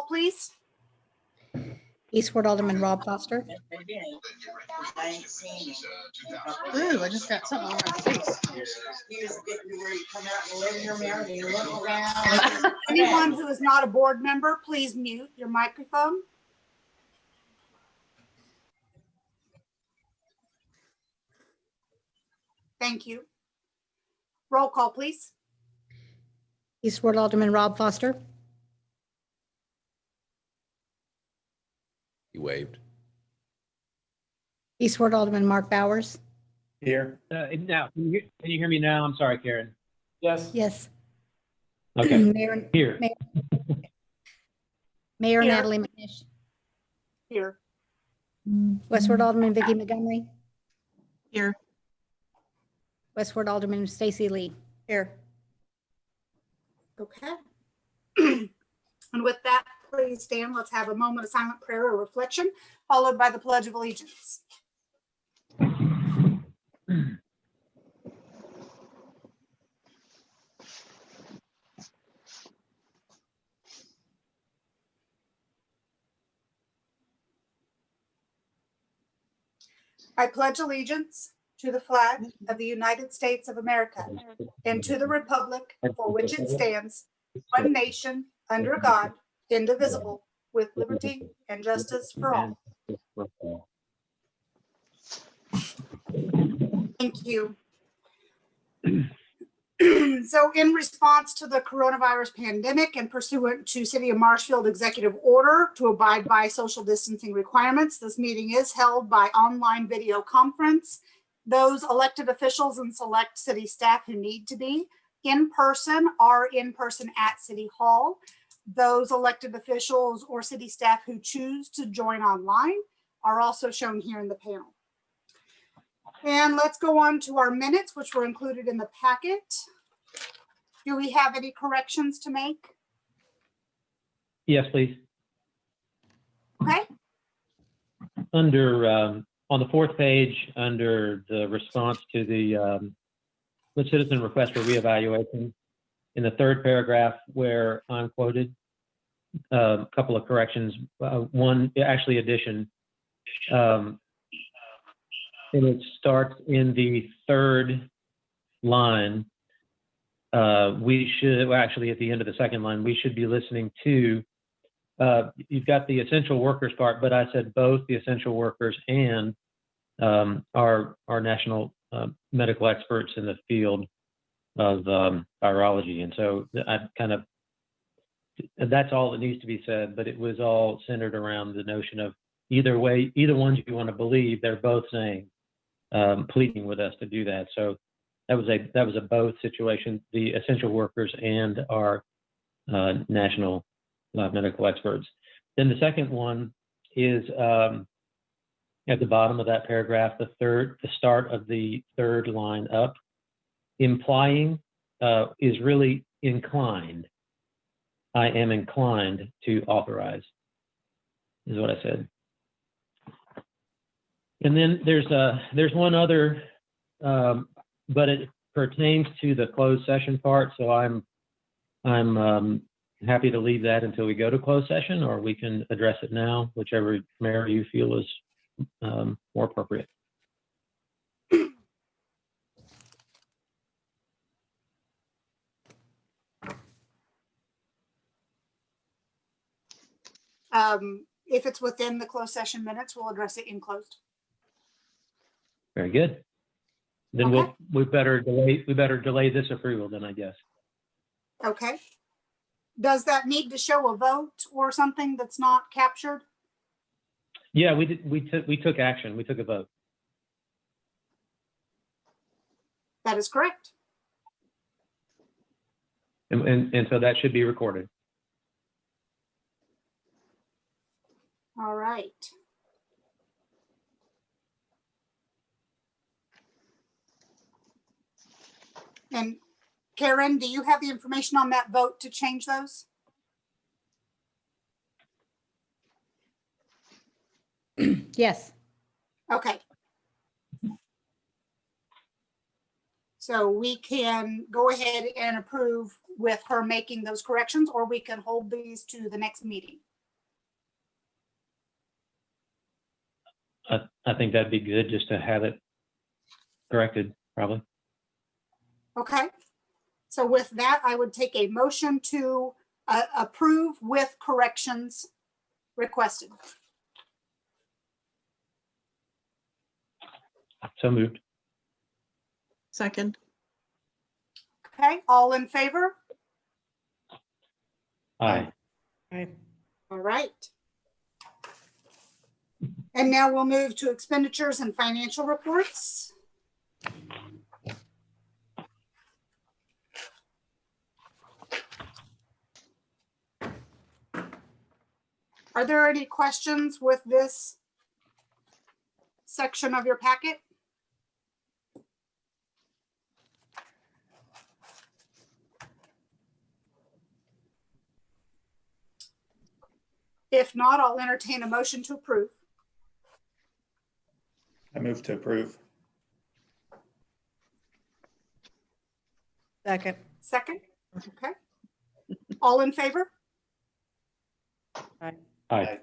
please. Eastward Alderman Rob Foster. Ooh, I just got something on my face. Anyone who is not a board member, please mute your microphone. Thank you. Roll call, please. Eastward Alderman Rob Foster. He waved. Eastward Alderman Mark Bowers. Here. Now, can you hear me now? I'm sorry, Karen. Yes. Yes. Okay, Mayor, here. Mayor Here. Natalie McNish. Here. Westward Alderman Vicky Montgomery. Here. Westward Alderman Stacy Lee. Here. Okay. And with that, please stand. Let's have a moment of silent prayer or reflection, followed by the Pledge of Allegiance. I pledge allegiance to the flag of the United States of America and to the republic for which it stands, one nation, under God, indivisible, with liberty and justice for all. Thank you. So in response to the coronavirus pandemic and pursuant to City of Marshfield executive order to abide by social distancing requirements, this meeting is held by online video conference. Those elected officials and select city staff who need to be in person are in person at City Hall. Those elected officials or city staff who choose to join online are also shown here in the panel. And let's go on to our minutes, which were included in the packet. Do we have any corrections to make? Yes, please. Okay, Under, on the fourth page, under the response to the citizen request for reevaluation, in the third paragraph where I'm quoted, a couple of corrections. One, actually addition. And it starts in the third line. We should, well, actually at the end of the second line, we should be listening to, you've got the essential workers part, but I said both the essential workers and our national medical experts in the field of virology. And so I kind of, that's all that needs to be said, but it was all centered around the notion of either way, either ones you want to believe, they're both saying, pleading with us to do that. So that was a both situation, the essential workers and our national medical experts. Then the second one is at the bottom of that paragraph, the start of the third line up, implying is really inclined. I am inclined to authorize, is what I said. And then there's one other, but it pertains to the closed session part. So I'm happy to leave that until we go to closed session, or we can address it now, whichever mayor you feel is more appropriate. If it's within the closed session minutes, we'll address it in closed. Very good. Then Okay. we better delay this approval then, I guess. Okay. Does that need to show a vote or something that's not captured? Yeah, we did. We took action. We took a vote. That is correct. And so that should be recorded. All right. And Karen, do you have the information on that vote to change those? Yes. Okay. So we can go ahead and approve with her making those corrections, or we can hold these to the next meeting. I think that'd be good just to have it corrected, probably. Okay. So with that, I would take a motion to approve with corrections requested. So moved. Second. Okay, all in favor? Aye. All right. And now we'll move to expenditures and financial reports. Are there any questions with this section of your packet? If not, I'll entertain a motion to approve. I move to approve. Second. Second? Okay. All in favor? Aye.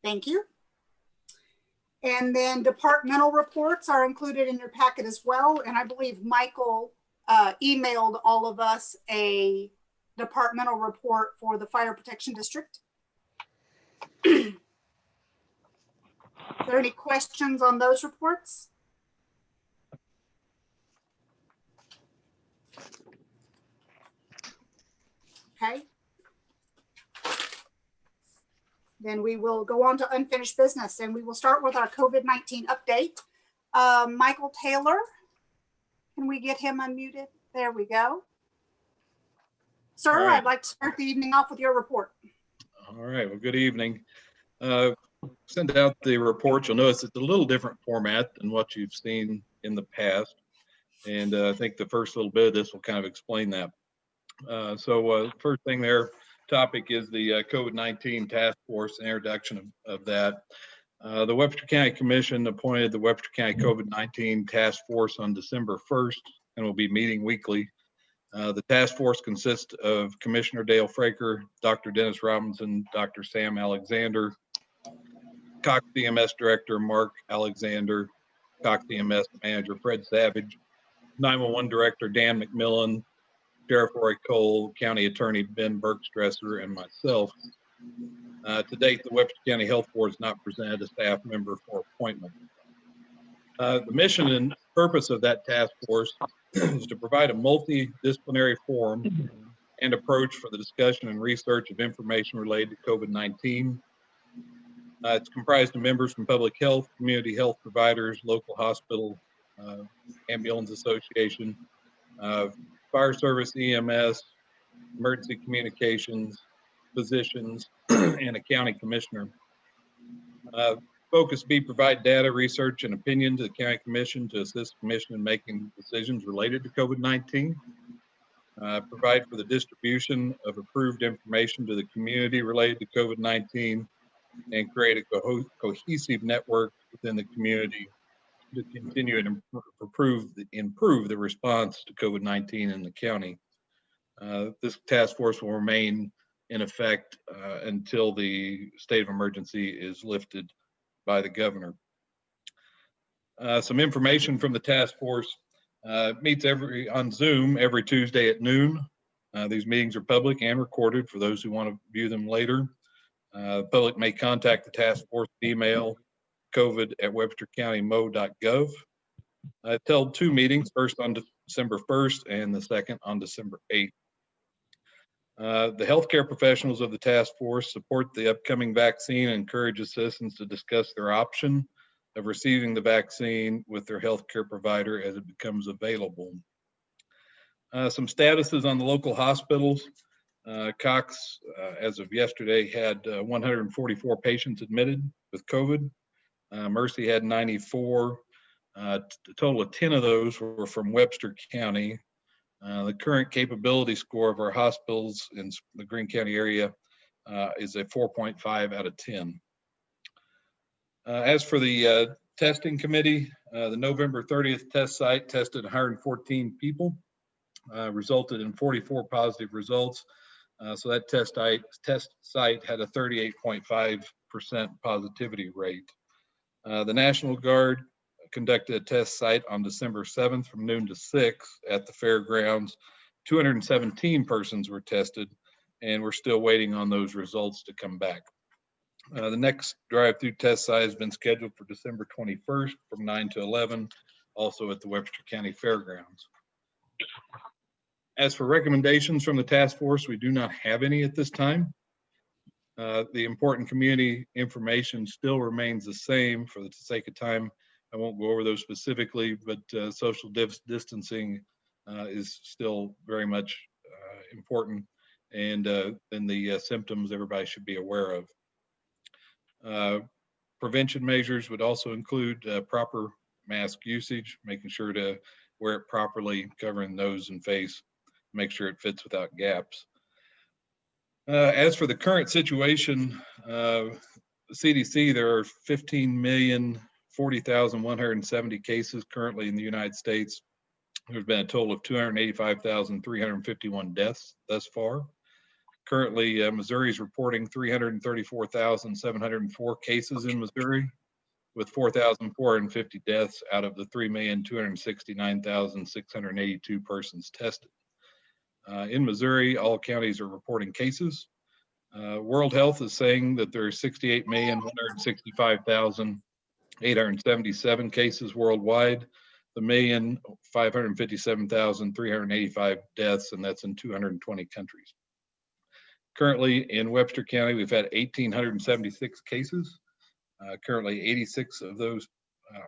Thank you. And then departmental reports are included in your packet as well. And I believe Michael emailed all of us a departmental report for the Fire Protection District. Are there any questions on those reports? Okay. Then we will go on to unfinished business, and we will start with our COVID-19 update. Michael Taylor, can we get him unmuted? There we go. Sir, All right. I'd like to start the evening off with your report. All right, well, good evening. Send out the report. You'll notice it's a little different format than what you've seen in the past. And I think the first little bit of this will kind of explain that. First thing there, topic is the COVID-19 task force, and introduction of that. The Webster County Commission appointed the Webster County COVID-19 task force on December 1st and will be meeting weekly. The task force consists of Commissioner Dale Fraker, Dr. Dennis Robinson, Dr. Sam Alexander, Cox EMS Director Mark Alexander, Cox EMS Manager Fred Savage, 911 Director Dan McMillan, Sheriff Roy Cole, County Attorney Ben Bergstresser, and myself. To date, the Webster County Health Board has not presented a staff member for appointment. The mission and purpose of that task force is to provide a multidisciplinary forum and approach for the discussion and research of information related to COVID-19. It's comprised of members from public health, community health providers, local hospital, ambulance association, fire service, EMS, emergency communications, physicians, and a county commissioner. Focus B, provide data, research, and opinion to the county commission to assist the commission in making decisions related to COVID-19. Provide for the distribution of approved information to the community related to COVID-19, and create a cohesive network within the community to continue and improve the response to COVID-19 in the county. This task force will remain in effect until the state of emergency is lifted by the governor. Some information from the task force. Meets on Zoom every Tuesday at noon. These meetings are public and recorded for those who want to view them later. The public may contact the task force email covid@webstercountymo.gov. It's held 2 meetings, first on December 1st and the second on December 8th. The healthcare professionals of the task force support the upcoming vaccine and encourage citizens to discuss their option of receiving the vaccine with their healthcare provider as it becomes available. Some statuses on the local hospitals. Cox, as of yesterday, had 144 patients admitted with COVID. Mercy had 94. A total of 10 of those were from Webster County. The current capability score of our hospitals in the Greene County area is a 4.5 out of 10. As for the testing committee, the November 30th test site tested 114 people, resulted in 44 positive results. So that test site had a 38.5% positivity rate. The National Guard conducted a test site on December 7th from noon to 6 at the fairgrounds. 217 persons were tested, and we're still waiting on those results to come back. The next drive-through test site has been scheduled for December 21st from 9 to 11, also at the Webster County Fairgrounds. As for recommendations from the task force, we do not have any at this time. The important community information still remains the same. For the sake of time, I won't go over those specifically, but social distancing is still very much important, and then the symptoms everybody should be aware of. Prevention measures would also include proper mask usage, making sure to wear it properly, covering nose and face, make sure it fits without gaps. As for the current situation, the CDC, there are 15,040,170 cases currently in the United States. There's been a total of 285,351 deaths thus far. Currently, Missouri is reporting 334,704 cases in Missouri, with 4,450 deaths out of the 3,269,682 persons tested. In Missouri, all counties are reporting cases. World Health is saying that there are 68,165,877 cases worldwide, 1,557,385 deaths, and that's in 220 countries. Currently in Webster County, we've had 1,876 cases. Currently, 86 of those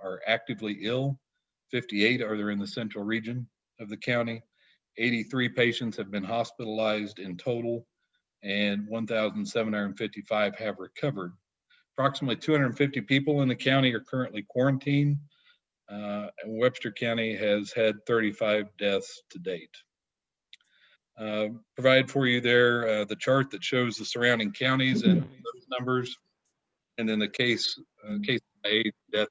are actively ill. 58 are there in the central region of the county. 83 patients have been hospitalized in total, and 1,755 have recovered. Approximately 250 people in the county are currently quarantined. And Webster County has had 35 deaths to date. Provide for you there the chart that shows the surrounding counties and those numbers, and then the case by age, death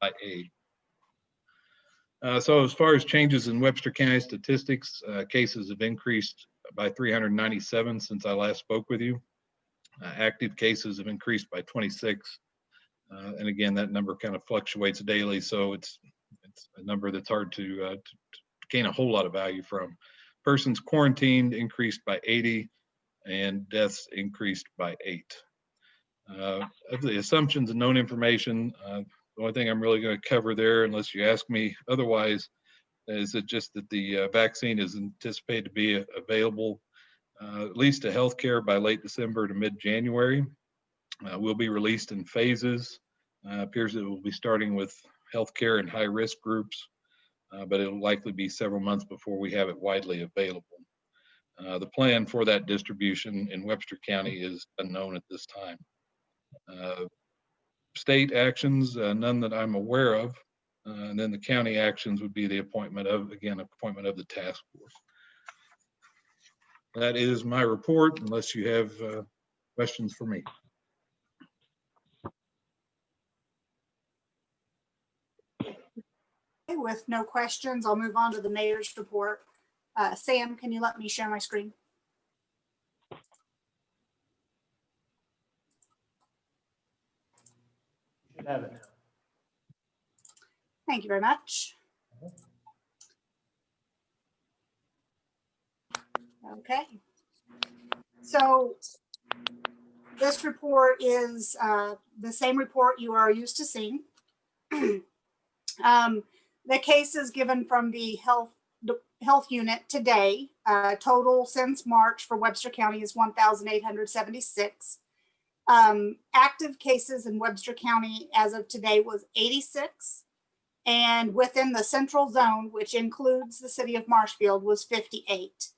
by age. So as far as changes in Webster County statistics, cases have increased by 397 since I last spoke with you. Active cases have increased by 26. And again, that number kind of fluctuates daily, so it's a number that's hard to gain a whole lot of value from. Persons quarantined increased by 80, and deaths increased by 8. Of the assumptions and known information, the only thing I'm really going to cover there, unless you ask me otherwise, is it just that the vaccine is anticipated to be available at least to healthcare by late December to mid-January. Will be released in phases. Appears that it will be starting with healthcare and high-risk groups, but it'll likely be several months before we have it widely available. The plan for that distribution in Webster County is unknown at this time. State actions, none that I'm aware of, and then the county actions would be the appointment of the task force. That is my report, unless you have questions for me. With no questions, I'll move on to the mayor's report. Sam, can you let me share my screen? You should have it now. Thank you very much. Okay. So this report is the same report you are used to seeing. The cases given from the health unit today, total since March for Webster County is 1,876. Active cases in Webster County as of today was 86. And within the central zone, which includes the city of Marshfield, was 58.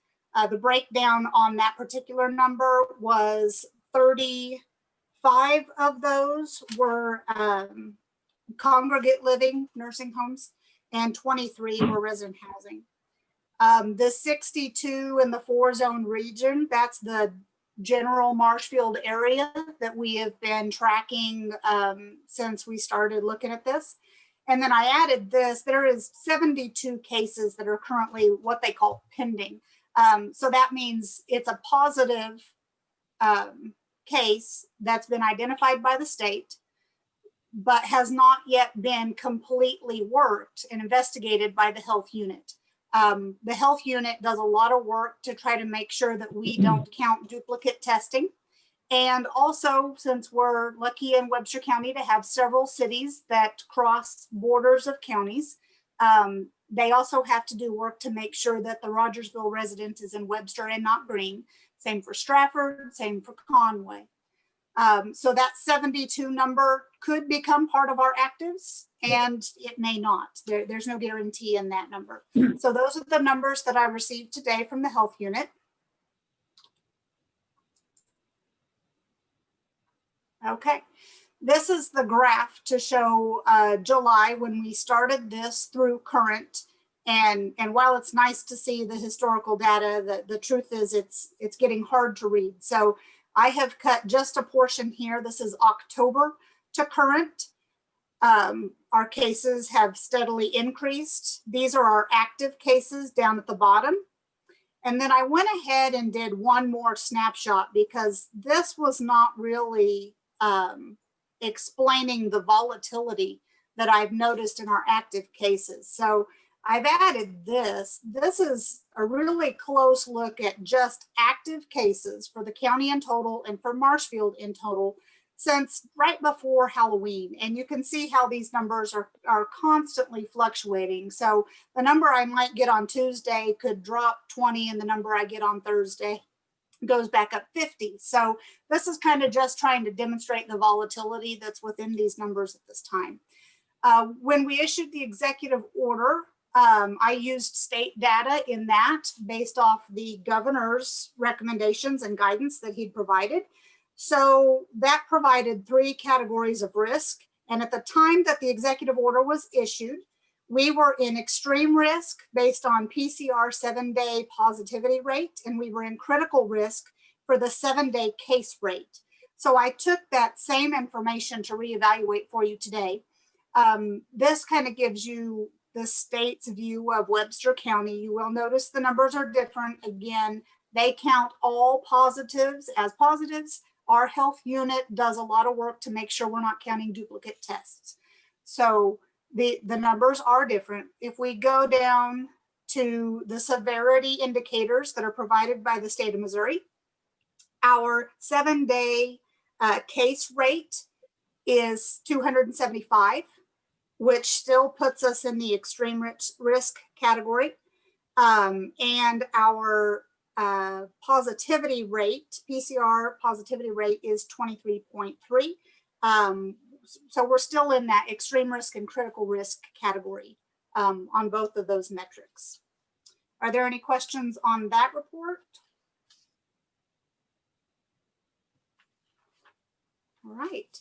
The breakdown on that particular number was 35 of those were congregate living nursing homes, and 23 were resident housing. The 62 in the 4-zone region, that's the general Marshfield area that we have been tracking since we started looking at this. And then I added this, there is 72 cases that are currently what they call pending. So that means it's a positive case that's been identified by the state. but has not yet been completely worked and investigated by the health unit. The health unit does a lot of work to try to make sure that we don't count duplicate testing. And also, since we're lucky in Webster County to have several cities that cross borders of counties, they also have to do work to make sure that the Rogersville resident is in Webster and not Greene. Same for Stratford, same for Conway. So that 72 number could become part of our actives, and it may not. There's no guarantee in that number. So those are the numbers that I received today from the health unit. Okay, this is the graph to show July when we started this through current. And while it's nice to see the historical data, the truth is it's getting hard to read. So I have cut just a portion here. This is October to current. Our cases have steadily increased. These are our active cases down at the bottom. And then I went ahead and did one more snapshot because this was not really explaining the volatility that I've noticed in our active cases. So I've added this. This is a really close look at just active cases for the county in total and for Marshfield in total since right before Halloween. And you can see how these numbers are constantly fluctuating. So the number I might get on Tuesday could drop 20 and the number I get on Thursday goes back up 50. So this is kind of just trying to demonstrate the volatility that's within these numbers at this time. When we issued the executive order, I used state data in that based off the governor's recommendations and guidance that he'd provided. So that provided 3 categories of risk. And at the time that the executive order was issued, we were in extreme risk based on PCR 7-day positivity rate, and we were in critical risk for the 7-day case rate. So I took that same information to reevaluate for you today. This kind of gives you the state's view of Webster County. You will notice the numbers are different. Again, they count all positives as positives. Our health unit does a lot of work to make sure we're not counting duplicate tests. So the numbers are different. If we go down to the severity indicators that are provided by the state of Missouri, our 7-day case rate is 275, which still puts us in the extreme risk category. And our positivity rate, PCR positivity rate is 23.3. So we're still in that extreme risk and critical risk category on both of those metrics. Are there any questions on that report? All right.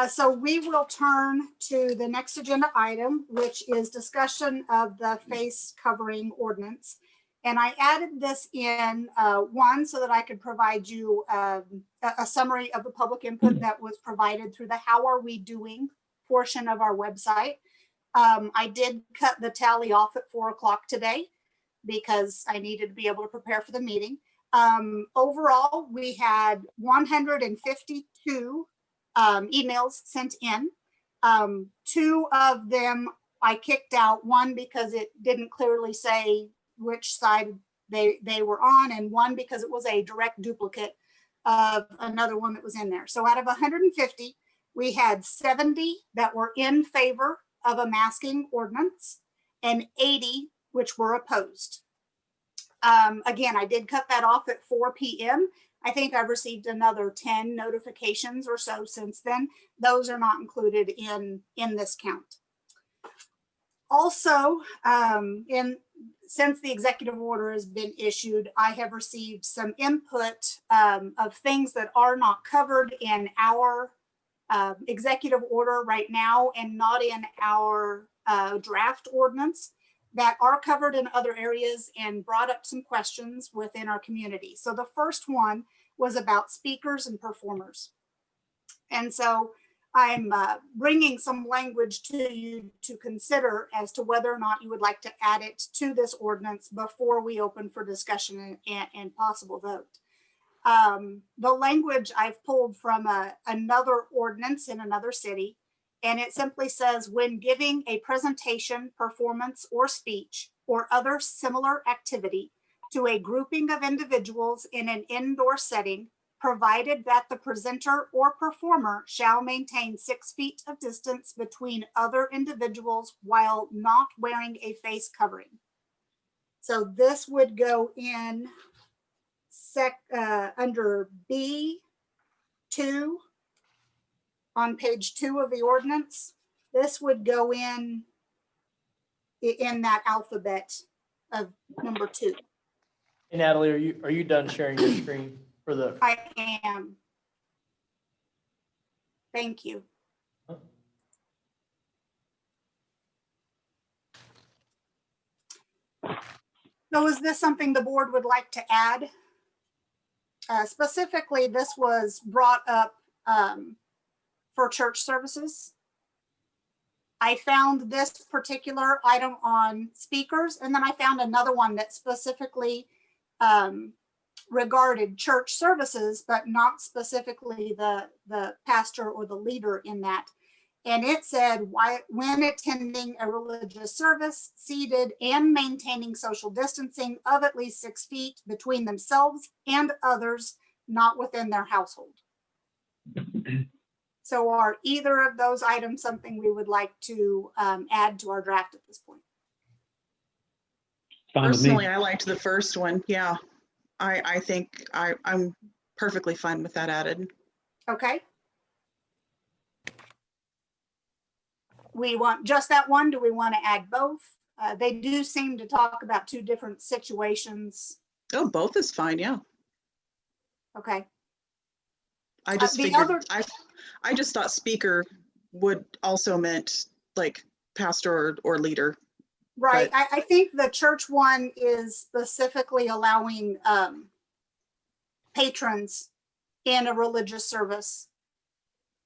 So we will turn to the next agenda item, which is discussion of the face covering ordinance. And I added this in one so that I could provide you a summary of the public input that was provided through the How Are We Doing portion of our website. I did cut the tally off at 4 o'clock today because I needed to be able to prepare for the meeting. Overall, we had 152 emails sent in. 2 of them I kicked out, one because it didn't clearly say which side they were on, and one because it was a direct duplicate of another one that was in there. So out of 150, we had 70 that were in favor of a masking ordinance and 80 which were opposed. Again, I did cut that off at 4 p.m. I think I've received another 10 notifications or so since then. Those are not included in this count. Also, since the executive order has been issued, I have received some input of things that are not covered in our executive order right now and not in our draft ordinance that are covered in other areas and brought up some questions within our community. So the first one was about speakers and performers. And so I'm bringing some language to you to consider as to whether or not you would like to add it to this ordinance before we open for discussion and possible vote. The language I've pulled from another ordinance in another city, And it simply says, when giving a presentation, performance, or speech, or other similar activity to a grouping of individuals in an indoor setting, provided that the presenter or performer shall maintain 6 feet of distance between other individuals while not wearing a face covering. So this would go in under B2 on page 2 of the ordinance. This would go in that alphabet of number 2. Hey, Natalie, are you done sharing your screen for the? I am. Thank you. So is this something the board would like to add? Specifically, this was brought up for church services. I found this particular item on speakers, and then I found another one that specifically regarded church services, but not specifically the pastor or the leader in that. And it said, when attending a religious service, seated and maintaining social distancing of at least 6 feet between themselves and others not within their household. So are either of those items something we would like to add to our draft at this point? Fine with me. Personally, I liked the first one. Yeah, I think I'm perfectly fine with that added. Okay. We want just that one? Do we want to add both? They do seem to talk about 2 different situations. Oh, both is fine. Yeah. Okay. I just the figured, other- I just thought speaker would also meant like pastor or leader. Right. But- I think the church one is specifically allowing patrons in a religious service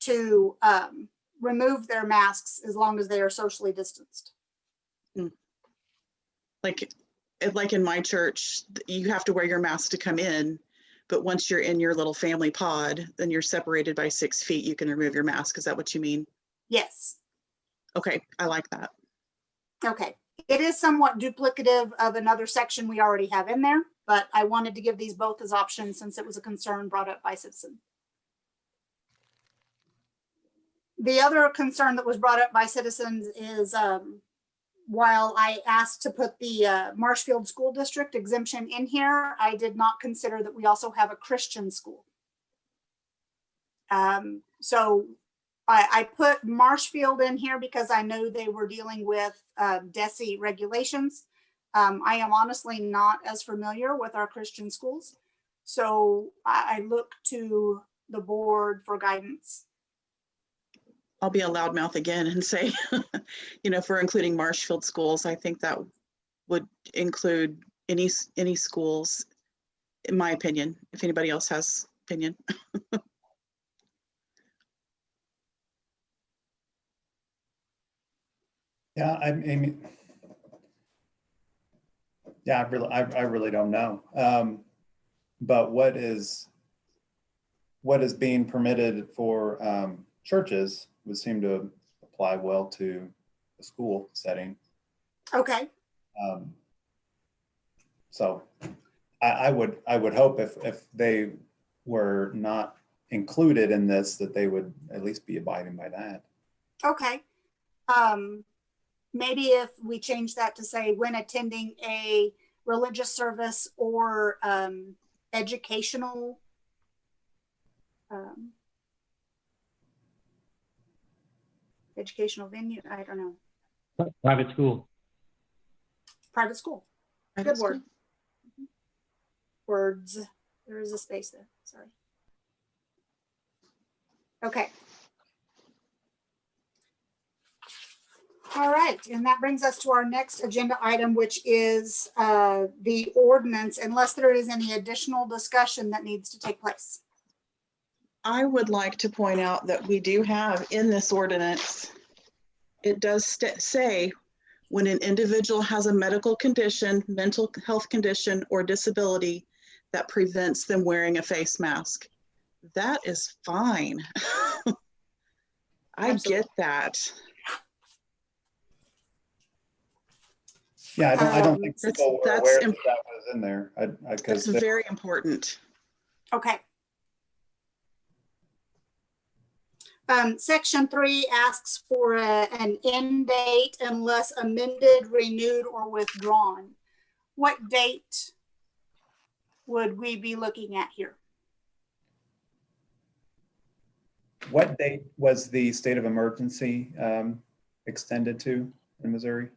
to remove their masks as long as they are socially distanced. Like in my church, you have to wear your mask to come in, but once you're in your little family pod, then you're separated by 6 feet, you can remove your mask. Is that what you mean? Yes. Okay, I like that. Okay. It is somewhat duplicative of another section we already have in there, but I wanted to give these both as options since it was a concern brought up by citizen. The other concern that was brought up by citizens is while I asked to put the Marshfield School District exemption in here, I did not consider that we also have a Christian school. So I put Marshfield in here because I know they were dealing with DESE regulations. I am honestly not as familiar with our Christian schools. So I look to the board for guidance. I'll be a loudmouth again and say, if we're including Marshfield schools, I think that would include any schools, in my opinion, if anybody else has opinion. Yeah, I mean, yeah, I really don't know. But what is being permitted for churches would seem to apply well to the school setting. Okay. So I would hope if they were not included in this, that they would at least be abiding by that. Okay. Maybe if we change that to say when attending a religious service or educational venue, I don't know. Private school. Private school. Good word. Words. There is a space there. Sorry. Okay. All right, and that brings us to our next agenda item, which is the ordinance, unless there is any additional discussion that needs to take place. I would like to point out that we do have in this ordinance, it does say when an individual has a medical condition, mental health condition, or disability that prevents them wearing a face mask. That is fine. I Absolutely. get that. Yeah, I don't think That's- people were that's aware that imp- that was in there. That's Because very important. Okay. Section 3 asks for an end date unless amended, renewed, or withdrawn. What date would we be looking at here? what date was the state of emergency extended to in Missouri?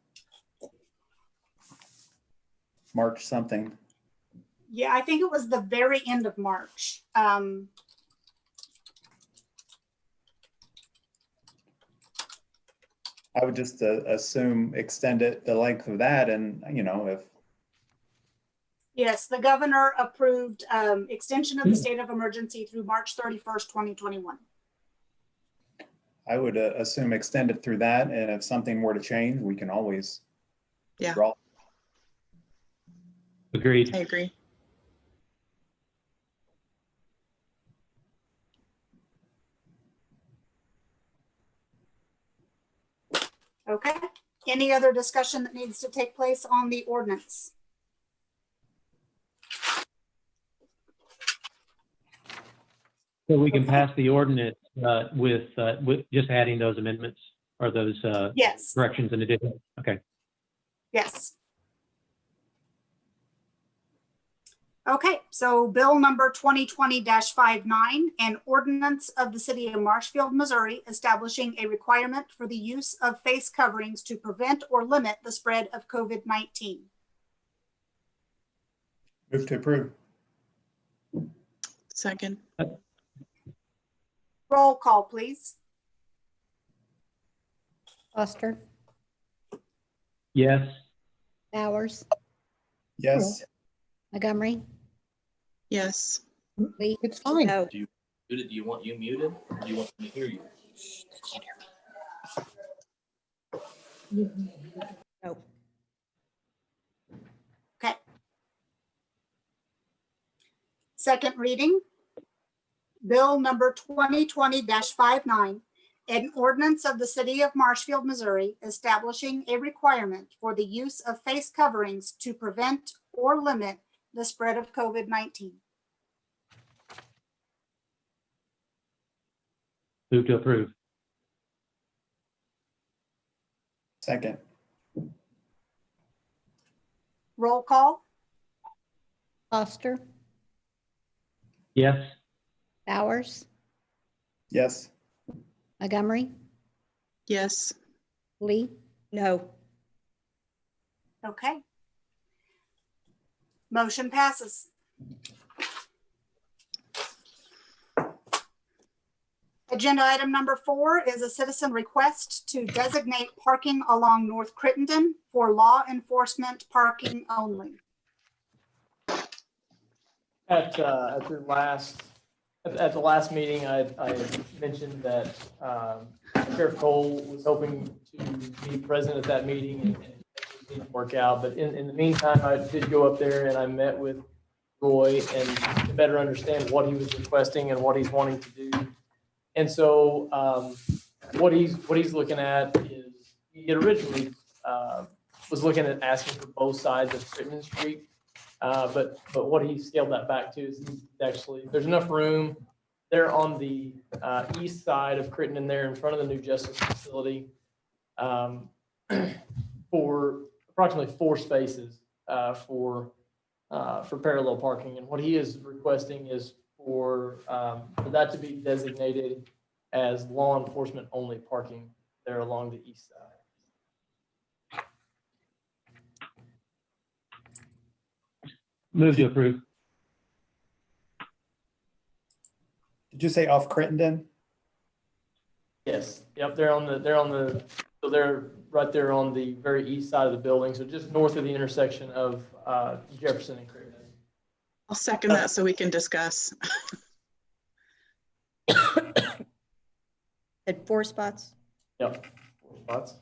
March something. Yeah, I think it was the very end of March. I would just assume extend it the length of that, and if Yes, the governor approved extension of the state of emergency through March 31st, 2021. I would assume extend it through that, and if something were to change, we can always Yeah. withdraw. Agreed. I agree. Okay. Any other discussion that needs to take place on the ordinance? So we can pass the ordinance with just adding those amendments or those Yes, corrections in addition. Okay. yes. Okay, so bill number 2020-59, an ordinance of the city of Marshfield, Missouri, establishing a requirement for the use of face coverings to prevent or limit the spread of COVID-19. Move to approve. Second. Roll call, please. Foster, Yes. Bowers, Yes. Montgomery, Yes. Lee. It's fine. No. Do you want you muted? Or do you want me to hear you? No. Okay. Second reading. Bill number 2020-59, an ordinance of the city of Marshfield, Missouri, establishing a requirement for the use of face coverings to prevent or limit the spread of COVID-19. Move to approve. Second. Roll call. Foster, Yes. Bowers, Yes. Montgomery, Yes. Lee. No. Okay. Motion passes. Agenda item number 4 is a citizen request to designate parking along North Crittenden for law enforcement parking only. At the last meeting, I mentioned that Sheriff Cole was hoping to be present at that meeting and it didn't work out. But in the meantime, I did go up there and I met with Roy and to better understand what he was requesting and what he's wanting to do. And so what he's looking at is he originally was looking at asking for both sides of Crittenden Street. But what he scaled that back to is he's actually, there's enough room there on the east side of Crittenden there in front of the new justice facility for approximately 4 spaces for parallel parking. And what he is requesting is for that to be designated as law enforcement only parking there along the east side. Move to approve. Did you say off Crittenden? Yes, yep, they're right there on the very east side of the building, so just north of the intersection of Jefferson and Crittenden. I'll second that so we can discuss. At 4 spots. Yep, 4 spots.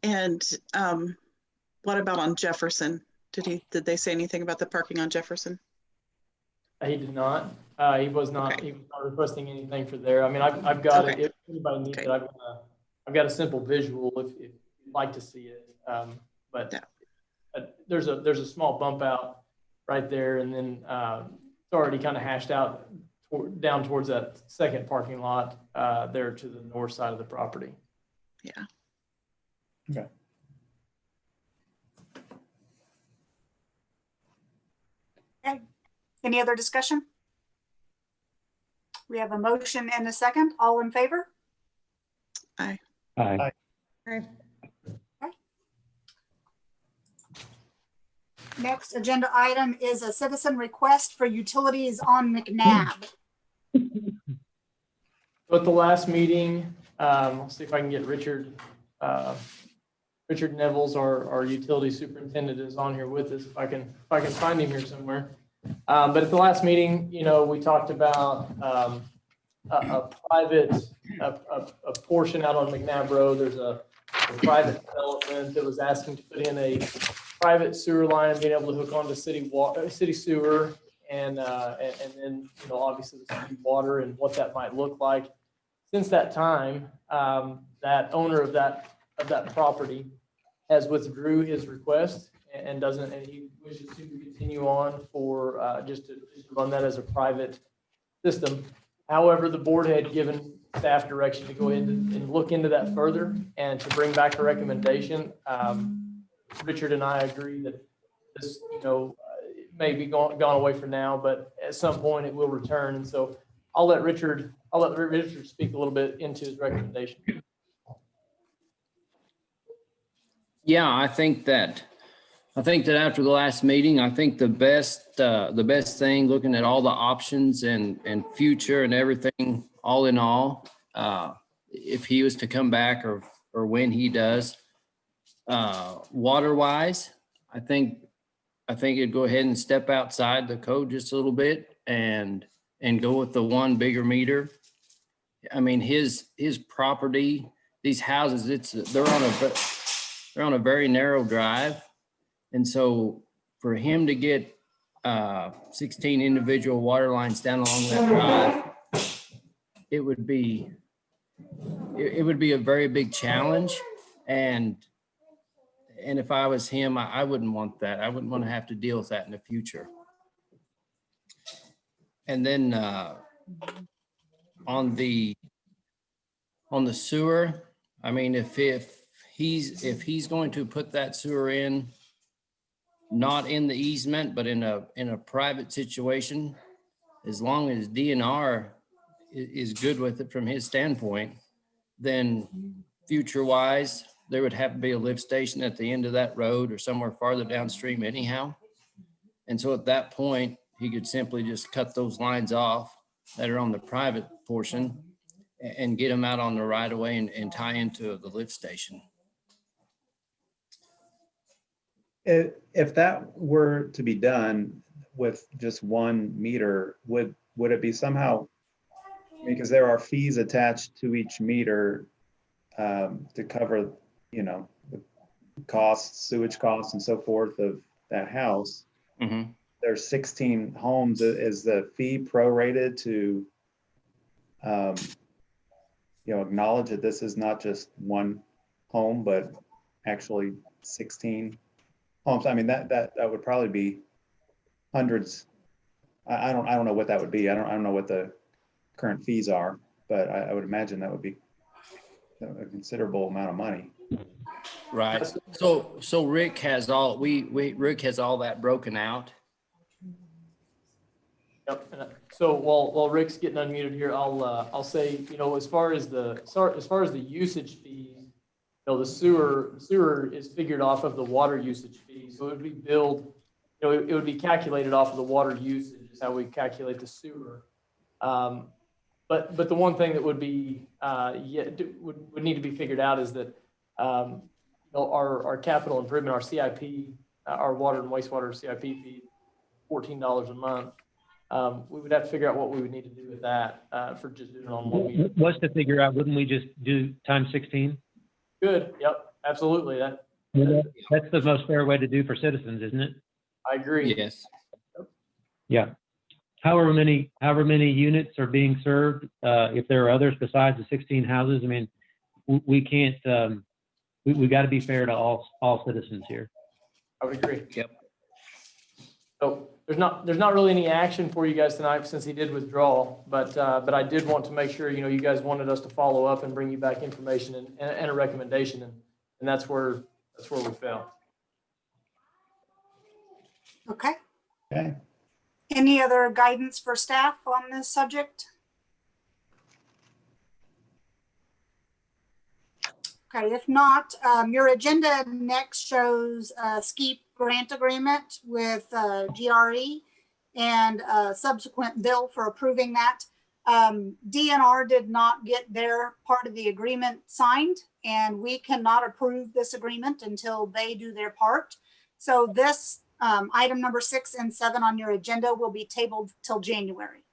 And what about on Jefferson? Did they say anything about the parking on Jefferson? He did not. He was not. Okay. He was not requesting anything for there. I mean, I've got it. Okay. If anybody needs it, Okay. I've got a simple visual if you'd like to see it. But there's a small bump out right there, and then it's already kind of hashed out down towards that second parking lot there to the north side of the property. Yeah. Okay. Okay. Any other discussion? We have a motion and a second. All in favor? Aye. Next agenda item is a citizen request for utilities on McNabb. So at the last meeting, I'll see if I can get Richard. Richard Nevels, our utility superintendent, is on here with us. If I can find him here somewhere. But at the last meeting, we talked about a portion out on McNabb Road. There's a private development that was asking to put in a private sewer line and being able to hook onto city sewer, and then obviously the city water and what that might look like. Since that time, that owner of that property has withdrew his request and he wishes to continue on for just to run that as a private system. However, the board had given staff direction to go in and look into that further and to bring back a recommendation. Richard and I agree that this, it may be gone away for now, but at some point it will return. And so I'll let Richard speak a little bit into his recommendation. Yeah, I think that after the last meeting, I think the best thing, looking at all the options and future and everything, all in all, if he was to come back or when he does, water wise, I think it'd go ahead and step outside the code just a little bit and go with the one bigger meter. I mean, his property, these houses, they're on a very narrow drive. And so for him to get 16 individual water lines down along that drive, it would be a very big challenge. And if I was him, I wouldn't want that. I wouldn't want to have to deal with that in the future. And then on the sewer, I mean, if he's going to put that sewer in, not in the easement, but in a private situation, as long as DNR is good with it from his standpoint, then future wise, there would have to be a lift station at the end of that road or somewhere farther downstream anyhow. And so at that point, he could simply just cut those lines off that are on the private portion and get them out on the right of way and tie into the lift station. If that were to be done with just one meter, would it be somehow, because there are fees attached to each meter to cover, the costs, sewage costs and so forth of that house. Mm-hmm. There's 16 homes. Is the fee prorated to, acknowledge that this is not just one home, but actually 16 homes? I mean, that would probably be hundreds. I don't know what that would be. I don't know what the current fees are, but I would imagine that would be a considerable amount of money. Right. So Rick has all Rick has all that broken out. Yep. And so while Rick's getting unmuted here, I'll say, as far as the usage fees, the sewer is figured off of the water usage fees. So it would be billed, it would be calculated off of the water usage is how we calculate the sewer. But the one thing that would be would need to be figured out is that our capital improvement, our CIP, our water and wastewater CIP fee, $14 a month. We would have to figure out what we would need to do with that for just doing it on one meter. What's to figure out? Wouldn't we just do times 16? Good. Yep. Absolutely. That's the most fair way to do for citizens, isn't it? I agree. Yes. Yeah. however many units are being served, if there are others besides the 16 houses, I mean, we can't, we got to be fair to all citizens here. I would agree. Yep. So there's not really any action for you guys tonight since he did withdraw, but I did want to make sure, you guys wanted us to follow up and bring you back information and a recommendation, and that's where we fell. Okay. Okay. Any other guidance for staff on this subject? Okay, if not, your agenda next shows a SKEEP grant agreement with GRE and a subsequent bill for approving that. DNR did not get their part of the agreement signed, and we cannot approve this agreement until they do their part. So this item number 6 and 7 on your agenda will be tabled till January.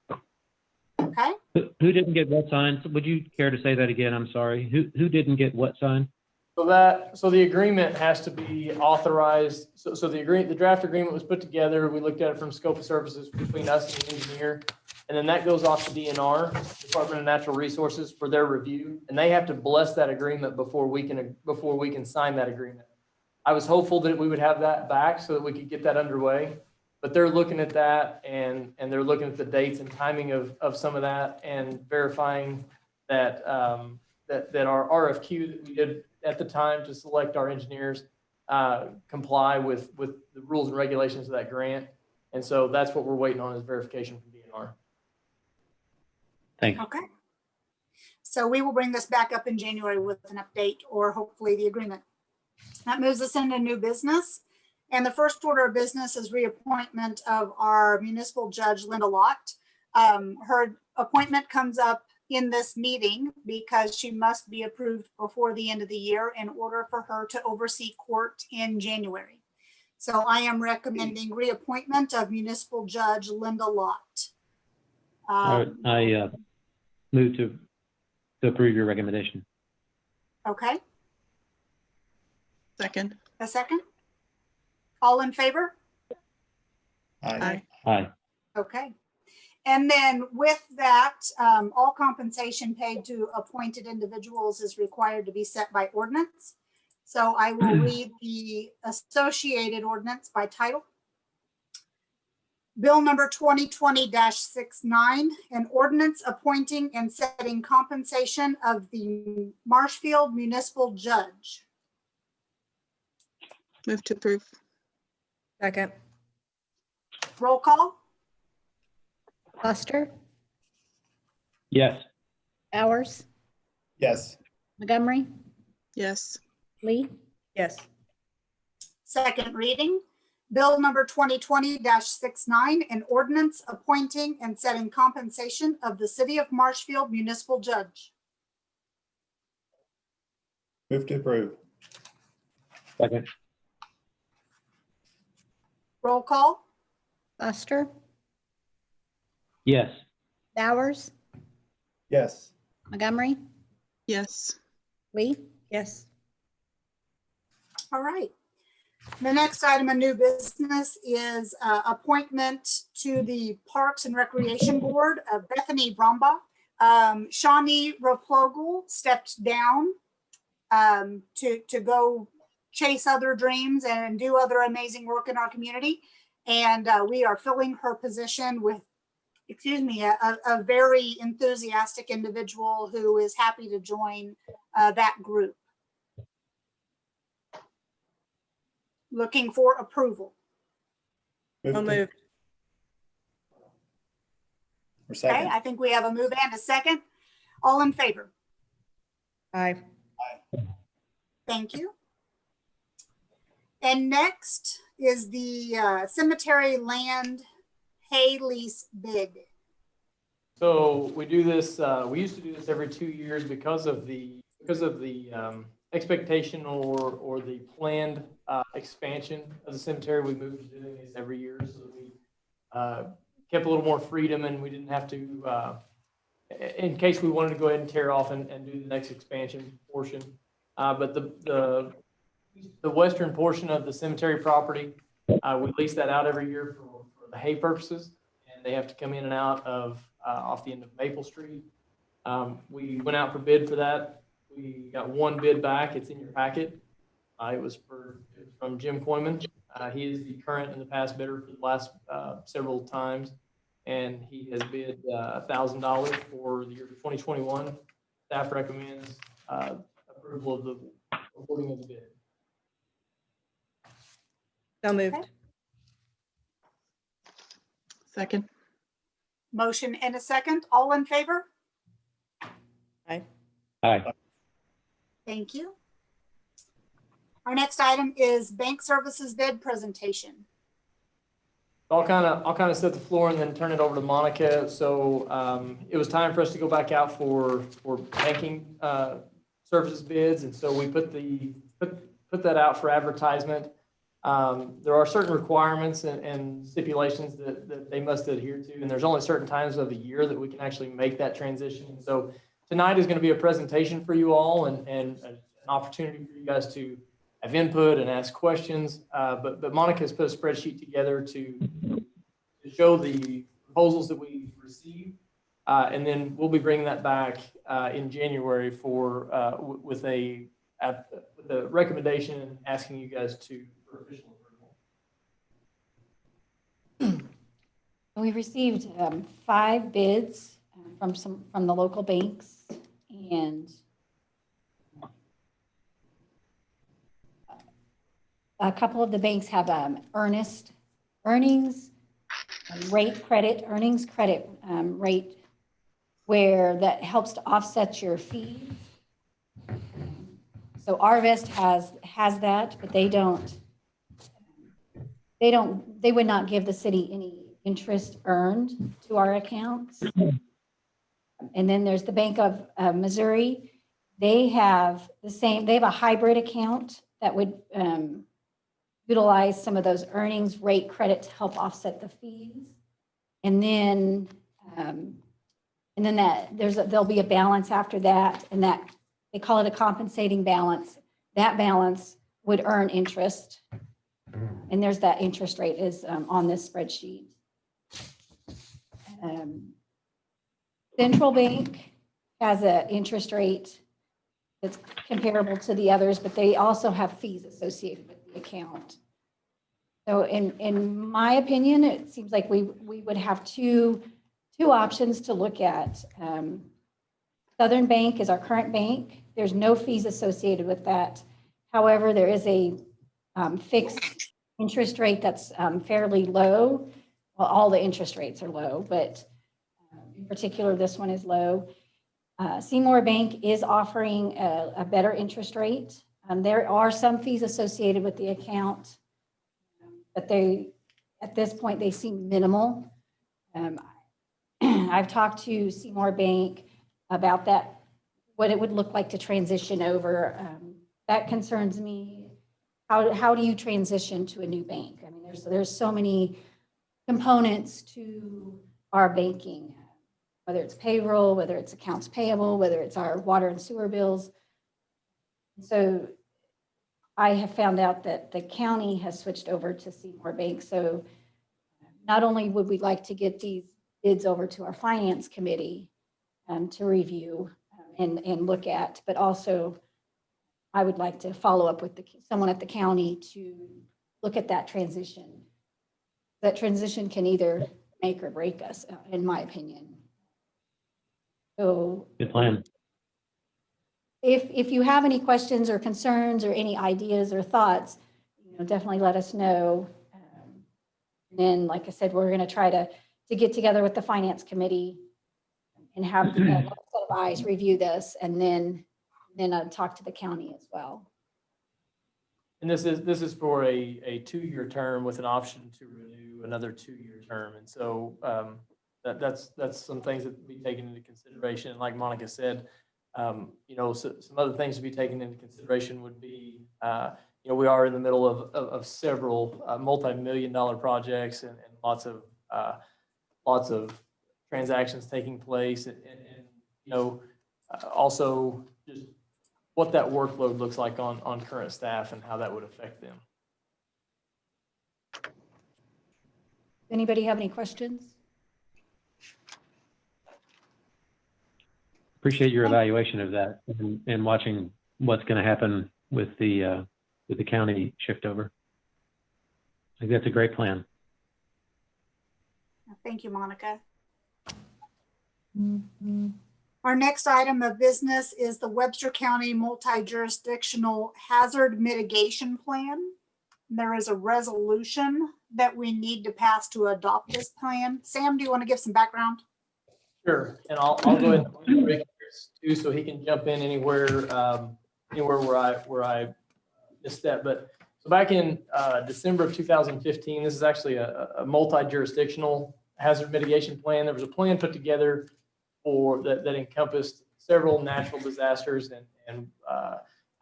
Okay. Who didn't get what signed? Would you care to say that again? I'm sorry. Who didn't get what signed? So the agreement has to be authorized. So the draft agreement was put together. We looked at it from scope of services between us and the engineer. And then that goes off to DNR, Department of Natural Resources, for their review. And they have to bless that agreement before we can sign that agreement. I was hopeful that we would have that back so that we could get that underway. But they're looking at that and they're looking at the dates and timing of some of that and verifying that that our RFQ that we did at the time to select our engineers comply with the rules and regulations of that grant. And so that's what we're waiting on, is verification from DNR. Thanks. Okay. So we will bring this back up in January with an update or hopefully the agreement. That moves us into new business. And the first order of business is reappointment of our municipal judge, Linda Lott. Her appointment comes up in this meeting because she must be approved before the end of the year in order for her to oversee court in January. So I am recommending reappointment of municipal judge Linda Lott. I move to approve your recommendation. Okay, Second. a second. All in favor? Aye. Aye. Okay. And then with that, all compensation paid to appointed individuals is required to be set by ordinance. So I will read the associated ordinance by title. Bill number 2020-69, an ordinance appointing and setting compensation of the Marshfield municipal judge. Move to approve. Second. Roll call. Foster, Yes. Bowers, Yes. Montgomery, Yes. Lee, Yes. Second reading. Bill number 2020-69, an ordinance appointing and setting compensation of the City of Marshfield municipal judge. Move to approve. Second. Roll call. Foster, Yes. Bowers, Yes. Montgomery, Yes. Lee, Yes. All right. The next item of new business is appointment to the Parks and Recreation Board of Bethany Brombaugh. Shawnee Raplogel stepped down to go chase other dreams and do other amazing work in our community. And we are filling her position with, a very enthusiastic individual who is happy to join that group. Looking for approval. So moved. Or Okay, second. I think we have a move and a second. All in favor? Aye. Thank you. And next is the cemetery land hay lease bid. So we do this, we used to do this every 2 years because of the expectation or the planned expansion of the cemetery. We moved to doing this every year, so that we kept a little more freedom and we didn't have to, in case we wanted to go ahead and tear off and do the next expansion portion. But the western portion of the cemetery property, we lease that out every year for the hay purposes. they have to come in and out of off the end of Maple Street. We went out for bid for that. We got one bid back. It's in your packet. It was from Jim Coyman. He is the current and the past bidder for the last several times, and he has bid $1,000 for the year 2021. Staff recommends approval of the awarding of the bid. So moved. Okay. Second. Motion and a second. All in favor? Aye. Thank you. Our next item is bank services bid presentation. I'll kind of set the floor and then turn it over to Monica. So it was time for us to go back out for banking services bids, and so we put that out for advertisement. There are certain requirements and stipulations that they must adhere to, and there's only certain times of the year that we can actually make that transition. So tonight is going to be a presentation for you all and an opportunity for you guys to have input and ask questions. But Monica has put a spreadsheet together to show the proposals that we received, and then we'll be bringing that back in January with a recommendation and asking you guys for official approval. We received 5 bids from the local banks, and a couple of the banks have earnings credit rate, where that helps to offset your fees. So Arvest has that, but they would not give the city any interest earned to our accounts. And then there's the Bank of Missouri. They have a hybrid account that would utilize some of those earnings rate credit to help offset the fees. And then there'll be a balance after that, and that they call it a compensating balance. That balance would earn interest, and there's that interest rate is on this spreadsheet. Central Bank has an interest rate that's comparable to the others, but they also have fees associated with the account. So in my opinion, it seems like we would have two options to look at. Southern Bank is our current bank. There's no fees associated with that. However, there is a fixed interest rate that's fairly low. Well, all the interest rates are low, but in particular, this one is low. Seymour Bank is offering a better interest rate. There are some fees associated with the account, but at this point, they seem minimal. I've talked to Seymour Bank about that, what it would look like to transition over. That concerns me. How do you transition to a new bank? I mean, there's so many components to our banking, whether it's payroll, whether it's accounts payable, whether it's our water and sewer bills. So I have found out that the county has switched over to Seymour Bank. So not only would we like to get these bids over to our finance committee to review and look at, but also I would like to follow up with someone at the county to look at that transition. That transition can either make or break us, in my opinion. So Good plan. if you have any questions or concerns or any ideas or thoughts, definitely let us know. And then, like I said, we're going to try to get together with the finance committee and have a set of eyes review this, and then talk to the county as well. And this is for a 2-year term with an option to renew another 2-year term. And so that's some things that be taken into consideration. And like Monica said, some other things to be taken into consideration would be, we are in the middle of several multi-million-dollar projects and lots of transactions taking place, and also just what that workload looks like on current staff and how that would affect them. Anybody have any questions? Appreciate your evaluation of that and watching what's going to happen with the county shift over. I think that's a great plan. Thank you, Monica. Our next item of business is the Webster County Multi-Jurisdictional Hazard Mitigation Plan. There is a resolution that we need to pass to adopt this plan. Sam, do you want to give some background? Sure, and I'll go ahead and put Rick here too, so he can jump in anywhere where I missed that. But so back in December of 2015, this is actually a multi-jurisdictional hazard mitigation plan. There was a plan put together for that encompassed several natural disasters and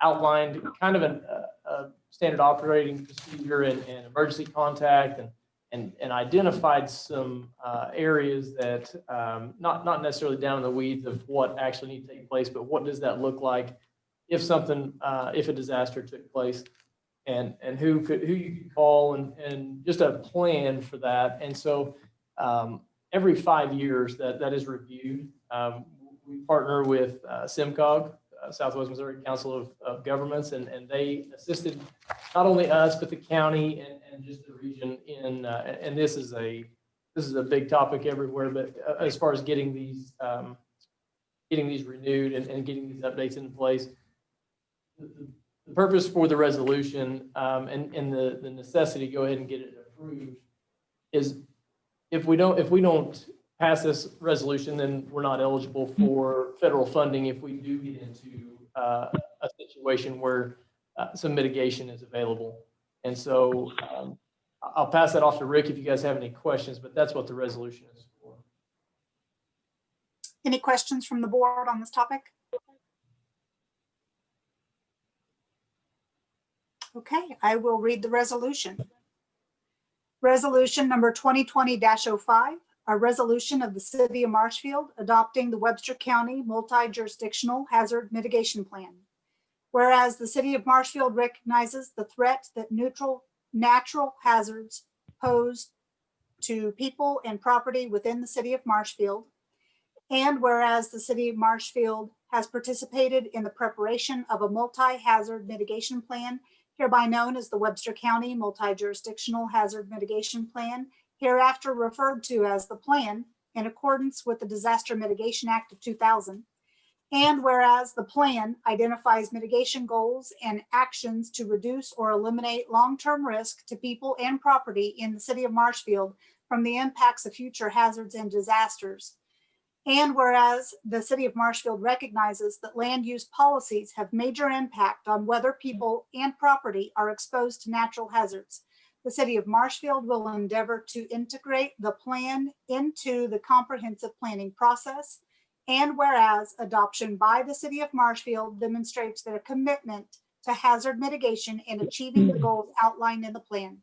outlined kind of a standard operating procedure and emergency contact and identified some areas that not necessarily down in the weeds of what actually needs to take place, but what does that look like if a disaster took place, and who you could call and just a plan for that. And so every 5 years that is reviewed. We partner with SIMCOG, Southwest Missouri Council of Governments, and they assisted not only us but the county and just the region in and this is a big topic everywhere, but as far as getting these renewed and getting these updates into place. The purpose for the resolution and the necessity to go ahead and get it approved is if we don't pass this resolution, then we're not eligible for federal funding if we do get into a situation where some mitigation is available. And so I'll pass that off to Rick if you guys have any questions, but that's what the resolution is for. Any questions from the board on this topic? Okay, I will read the resolution. Resolution number 2020-05, a resolution of the City of Marshfield adopting the Webster County Multi-Jurisdictional Hazard Mitigation Plan. Whereas the City of Marshfield recognizes the threat that natural hazards pose to people and property within the City of Marshfield, and whereas the City of Marshfield has participated in the preparation of a multi-hazard mitigation plan, hereby known as the Webster County Multi-Jurisdictional Hazard Mitigation Plan, hereafter referred to as the plan, in accordance with the Disaster Mitigation Act of 2000. And whereas the plan identifies mitigation goals and actions to reduce or eliminate long-term risk to people and property in the City of Marshfield from the impacts of future hazards and disasters. And whereas the City of Marshfield recognizes that land use policies have major impact on whether people and property are exposed to natural hazards, the City of Marshfield will endeavor to integrate the plan into the comprehensive planning process. And whereas adoption by the City of Marshfield demonstrates their commitment to hazard mitigation and achieving the goals outlined in the plan.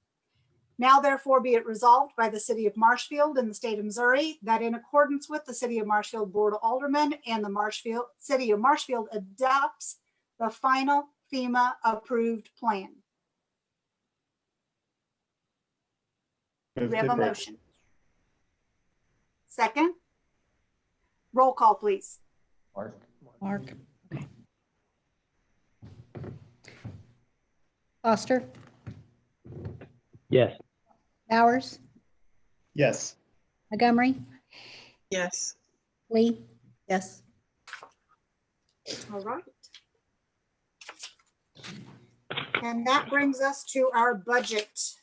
Now therefore be it resolved by the City of Marshfield and the State of Missouri that in accordance with the City of Marshfield Board of Aldermen and the City of Marshfield adopts the final FEMA approved plan. Move We have to a approve. motion. Second. Roll call, please. Mark. Foster, Yes. Bowers, Yes. Montgomery, Yes. Lee. Yes. All right. And that brings us to our budget.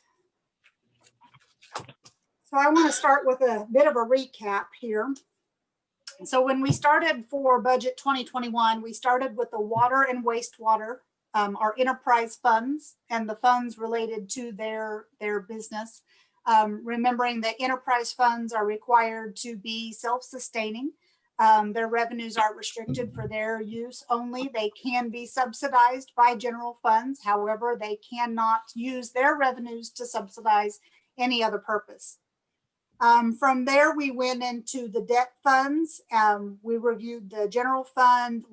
So I want to start with a bit of a recap here. So when we started for budget 2021, we started with the water and wastewater, our enterprise funds and the funds related to their business. Remembering that enterprise funds are required to be self-sustaining. Their revenues are restricted for their use only. They can be subsidized by general funds. However, they cannot use their revenues to subsidize any other purpose. From there, we went into the debt funds. We reviewed the general fund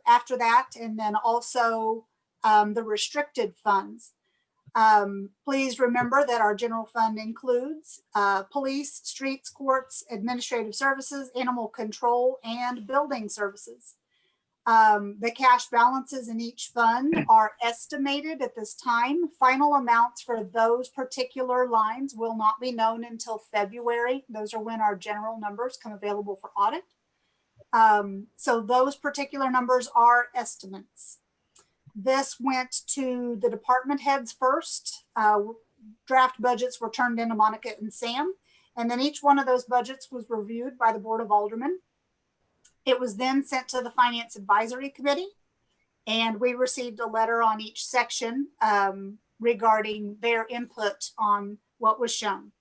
after that, and then also the restricted funds. Please remember that our general fund includes police, streets, courts, administrative services, animal control, and building services. The cash balances in each fund are estimated at this time. Final amounts for those particular lines will not be known until February. Those are when our general numbers come available for audit. So those particular numbers are estimates. This went to the department heads first. Draft budgets were turned into Monica and Sam, and then each one of those budgets was reviewed by the Board of Aldermen. It was then sent to the Finance Advisory Committee, and we received a letter on each section regarding their input on what was shown.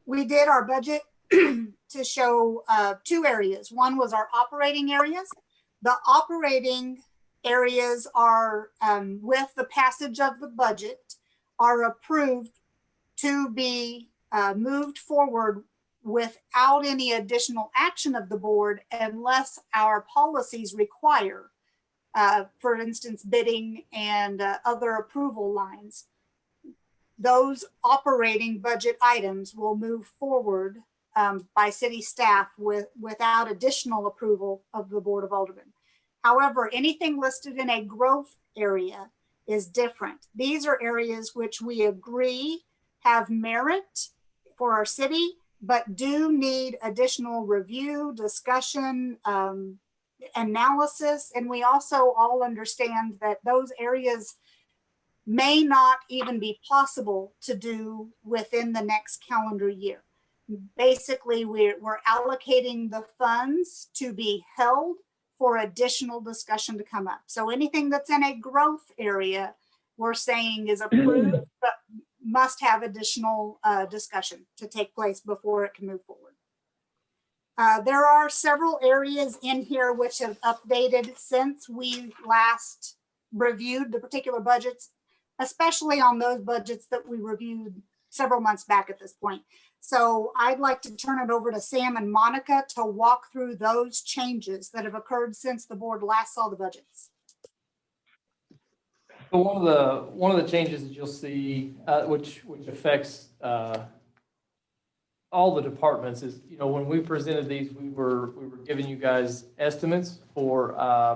We did our budget to show two areas. One was our operating areas. The operating areas are, with the passage of the budget, are approved to be moved forward without any additional action of the board unless our policies require, for instance, bidding and other approval lines. Those operating budget items will move forward by city staff without additional approval of the Board of Aldermen. However, anything listed in a growth area is different. These are areas which we agree have merit for our city, but do need additional review, discussion, analysis. And we also all understand that those areas may not even be possible to do within the next calendar year. Basically, we're allocating the funds to be held for additional discussion to come up. So anything that's in a growth area, we're saying is approved, but must have additional discussion to take place before it can move forward. There are several areas in here which have updated since we last reviewed the particular budgets, especially on those budgets that we reviewed several months back at this point. So I'd like to turn it over to Sam and Monica to walk through those changes that have occurred since the board last saw the budgets. So one of the changes that you'll see, which affects all the departments, is, you know, when we presented these, we were giving you guys estimates for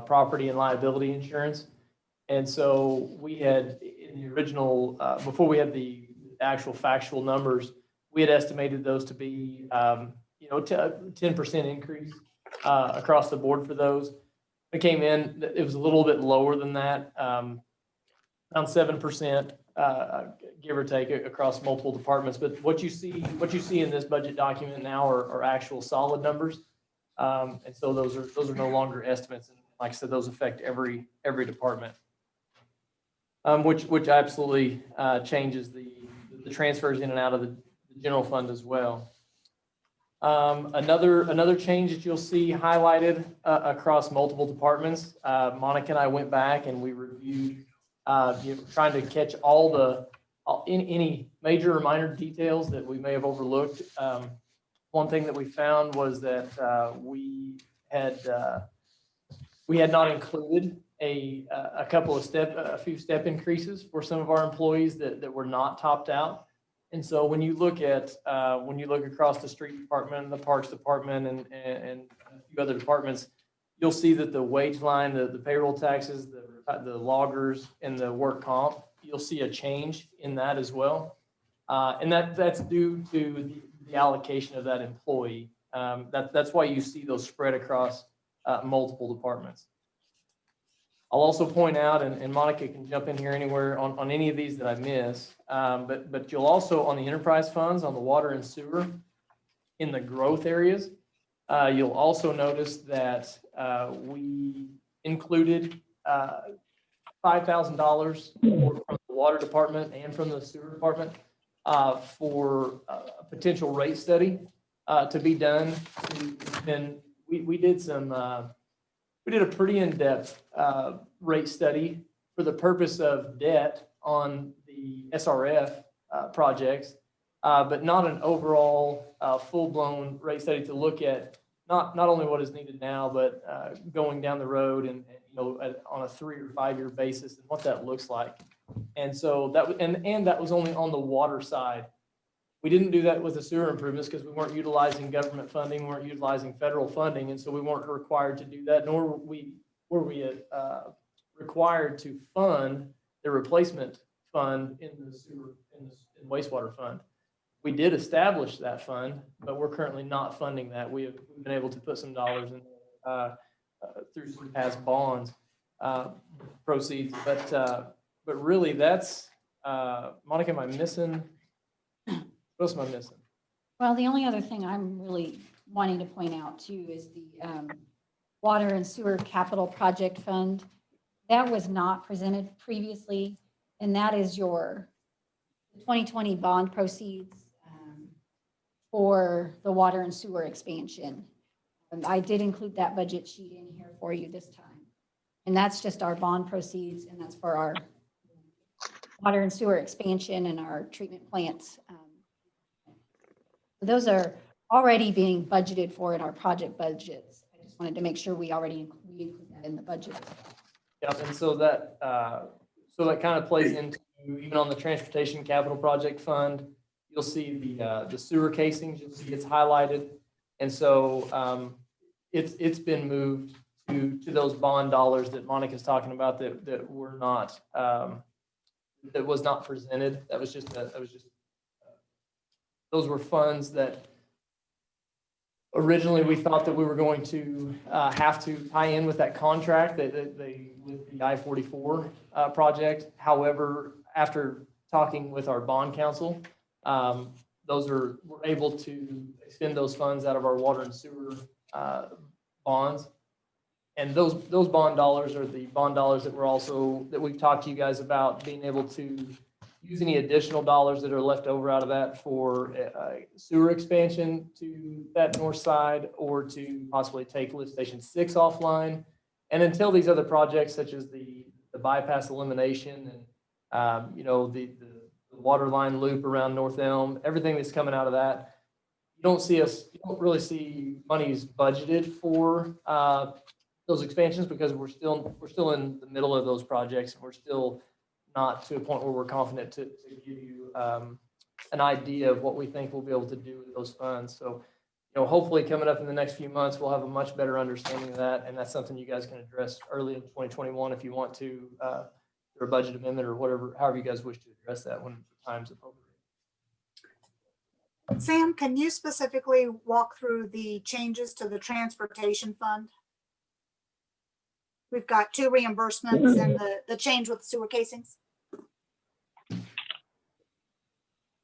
property and liability insurance, and so we had in the original before we had the actual factual numbers, we had estimated those to be 10% increase across the board for those. It came in, it was a little bit lower than that. Around 7%, give or take, across multiple departments. But what you see in this budget document now are actual solid numbers, and so those are no longer estimates. And like I said, those affect every department, which absolutely changes the transfers in and out of the general fund as well. Another change that you'll see highlighted across multiple departments. Monica and I went back and we reviewed. Trying to catch any major or minor details that we may have overlooked. One thing that we found was that we had not included a few step increases for some of our employees that were not topped out. And so when you look across the street department, the parks department, and a few other departments, you'll see that the wage line, the payroll taxes, the loggers, and the work comp, you'll see a change in that as well. And that's due to the allocation of that employee. That's why you see those spread across multiple departments. I'll also point out, and Monica can jump in here anywhere on any of these that I miss, but you'll also, on the enterprise funds, on the water and sewer, in the growth areas, you'll also notice that we included $5,000 from the water department and from the sewer department for a potential rate study to be done. And we did a pretty in-depth rate study for the purpose of debt on the SRF projects, but not an overall full-blown rate study to look at not only what is needed now, but going down the road and on a 3 or 5 year basis and what that looks like. And so and that was only on the water side. We didn't do that with the sewer improvements because we weren't utilizing government funding, we weren't utilizing federal funding, and so we weren't required to do that, nor were we required to fund the replacement fund in the sewer, in wastewater fund. We did establish that fund, but we're currently not funding that. We've been able to put some dollars in through some past bonds proceeds, but really that's, Monica, am I missing? What else am I missing? Well, the only other thing I'm really wanting to point out too is the Water and Sewer Capital Project Fund. That was not presented previously, and that is your 2020 bond proceeds for the water and sewer expansion. I did include that budget sheet in here for you this time. And that's just our bond proceeds, and that's for our water and sewer expansion and our treatment plants. Those are already being budgeted for in our project budgets. I just wanted to make sure we include that in the budget. Yep, and so that kind of plays into, even on the Transportation Capital Project Fund, you'll see the sewer casings, you'll see it's highlighted. And so it's been moved to those bond dollars that Monica's talking about that were not, that was not presented. Those were funds that originally we thought that we were going to have to tie in with that contract with the I-44 project. However, after talking with our bond counsel, we're able to extend those funds out of our water and sewer bonds. And those bond dollars are the bond dollars that we've talked to you guys about being able to use any additional dollars that are left over out of that for sewer expansion to that north side, or to possibly take Lift Station 6 offline. And until these other projects, such as the bypass elimination and the water line loop around North Elm, everything that's coming out of that, you don't really see monies budgeted for those expansions, because we're still in the middle of those projects, and we're still not to a point where we're confident to give you an idea of what we think we'll be able to do with those funds. So, hopefully coming up in the next few months, we'll have a much better understanding of that. And that's something you guys can address early in 2021 if you want to, through a budget amendment or whatever, however you guys wish to address that when the time's appropriate. Sam, can you specifically walk through the changes to the transportation fund? We've got 2 reimbursements and the change with sewer casings.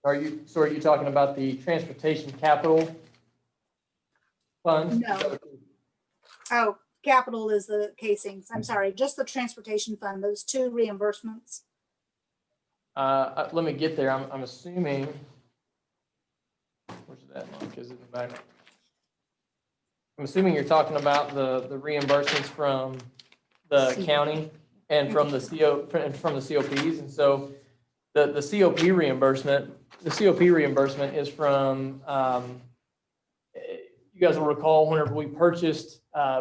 Are you talking about the transportation capital fund? No. Oh, capital is the casings. I'm sorry, just the transportation fund, those 2 reimbursements. Let me get there. I'm assuming, where's that one? Because it's in the back. I'm assuming you're talking about the reimbursements from the county and from the COPs. And so the COP reimbursement is from, you guys will recall whenever we purchased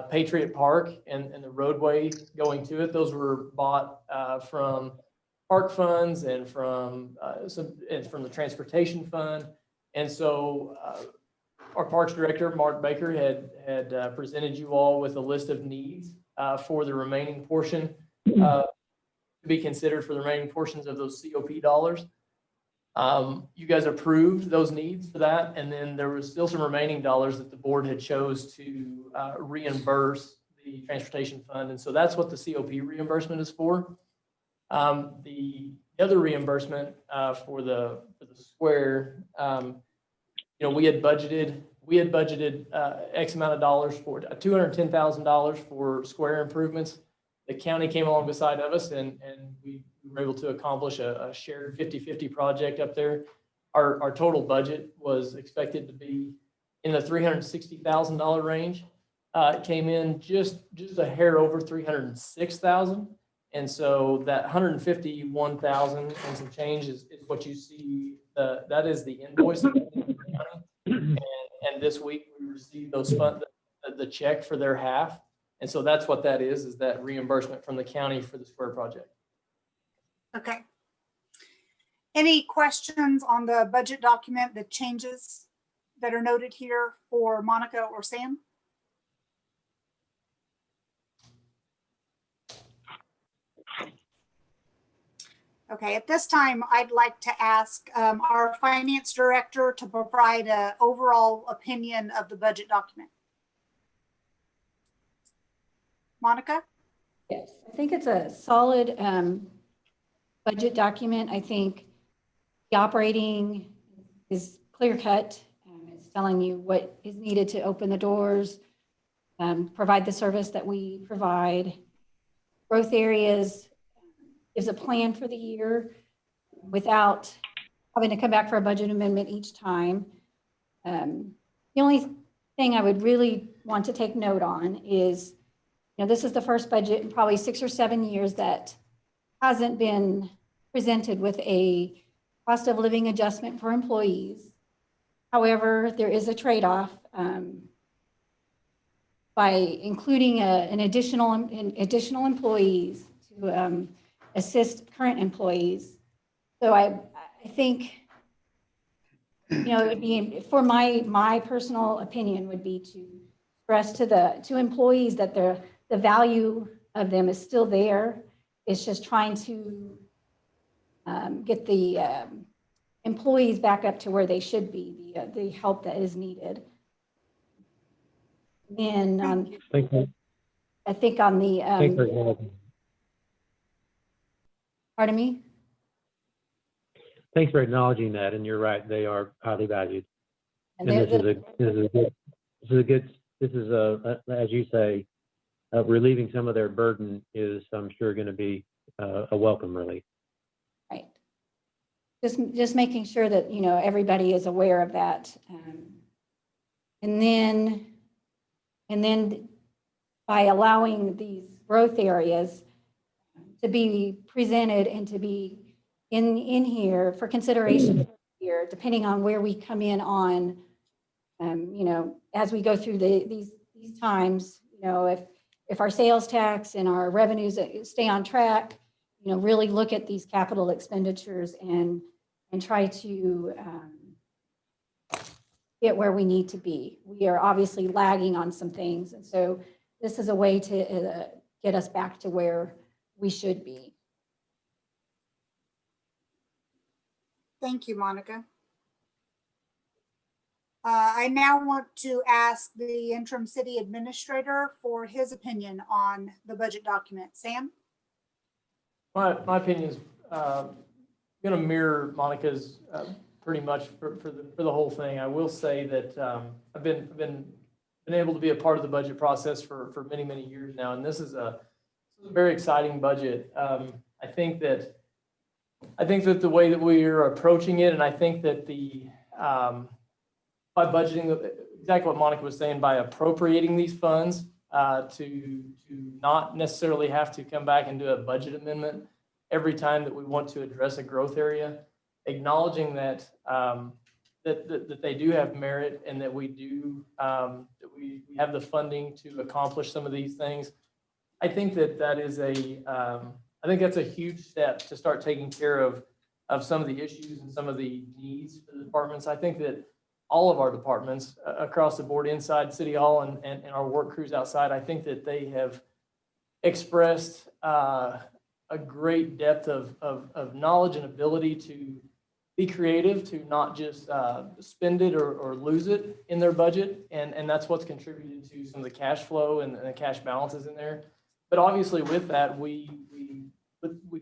Patriot Park and the roadway going to it, those were bought from park funds and from the transportation fund. And so our parks director, Mark Baker, had presented you all with a list of needs for the remaining portion, to be considered for the remaining portions of those COP dollars. You guys approved those needs for that, and then there was still some remaining dollars that the board had chose to reimburse the transportation fund, and so that's what the COP reimbursement is for. The other reimbursement for the square, we had budgeted X amount of dollars for $210,000 for square improvements. The county came along beside of us, and we were able to accomplish a shared 50-50 project up there. Our total budget was expected to be in the $360,000 range. It came in just a hair over $306,000. And so that $151,000 and some change is what you see. That is the invoice. And this week we received those funds, the check for their half. And so that's what that is that reimbursement from the county for the square project. Okay. Any questions on the budget document, the changes that are noted here for Monica or Sam? Okay, at this time, I'd like to ask our finance director to provide an overall opinion of the budget document. Monica? Yes, I think it's a solid budget document. I think the operating is clear cut. It's telling you what is needed to open the doors, provide the service that we provide. Growth areas is a plan for the year without having to come back for a budget amendment each time. The only thing I would really want to take note on is, this is the first budget in probably 6 or 7 years that hasn't been presented with a cost of living adjustment for employees. However, there is a trade-off by including an additional employees to assist current employees. So I think, it would be, for my personal opinion, would be to stress to employees that the value of them is still there. It's just trying to get the employees back up to where they should be, the help that is needed. Then Thank you. I think on the, Thanks for acknowledging. pardon me? Thanks for acknowledging that, and you're right, they are highly valued. And And they're- this is as you say, relieving some of their burden is, I'm sure, going to be a welcome relief. Right. Just making sure that, everybody is aware of that. And then by allowing these growth areas to be presented and to be in here for consideration here, depending on where we come in on, as we go through these times, if our sales tax and our revenues stay on track, really look at these capital expenditures and try to get where we need to be. We are obviously lagging on some things. And so this is a way to get us back to where we should be. Thank you, Monica. I now want to ask the interim city administrator for his opinion on the budget document. Sam? My opinion is going to mirror Monica's pretty much for the whole thing. I will say that I've been able to be a part of the budget process for many years now, and this is a very exciting budget. I think that the way that we are approaching it, and I think that by budgeting, exactly what Monica was saying, by appropriating these funds to not necessarily have to come back and do a budget amendment every time that we want to address a growth area, acknowledging that that they do have merit and that we do that we have the funding to accomplish some of these things. I think that is I think that's a huge step to start taking care of some of the issues and some of the needs for the departments. I think that all of our departments across the board, inside City Hall and our work crews outside, I think that they have expressed a great depth of knowledge and ability to be creative, to not just spend it or lose it in their budget. And that's what's contributed to some of the cash flow and the cash balances in there. But obviously with that, we've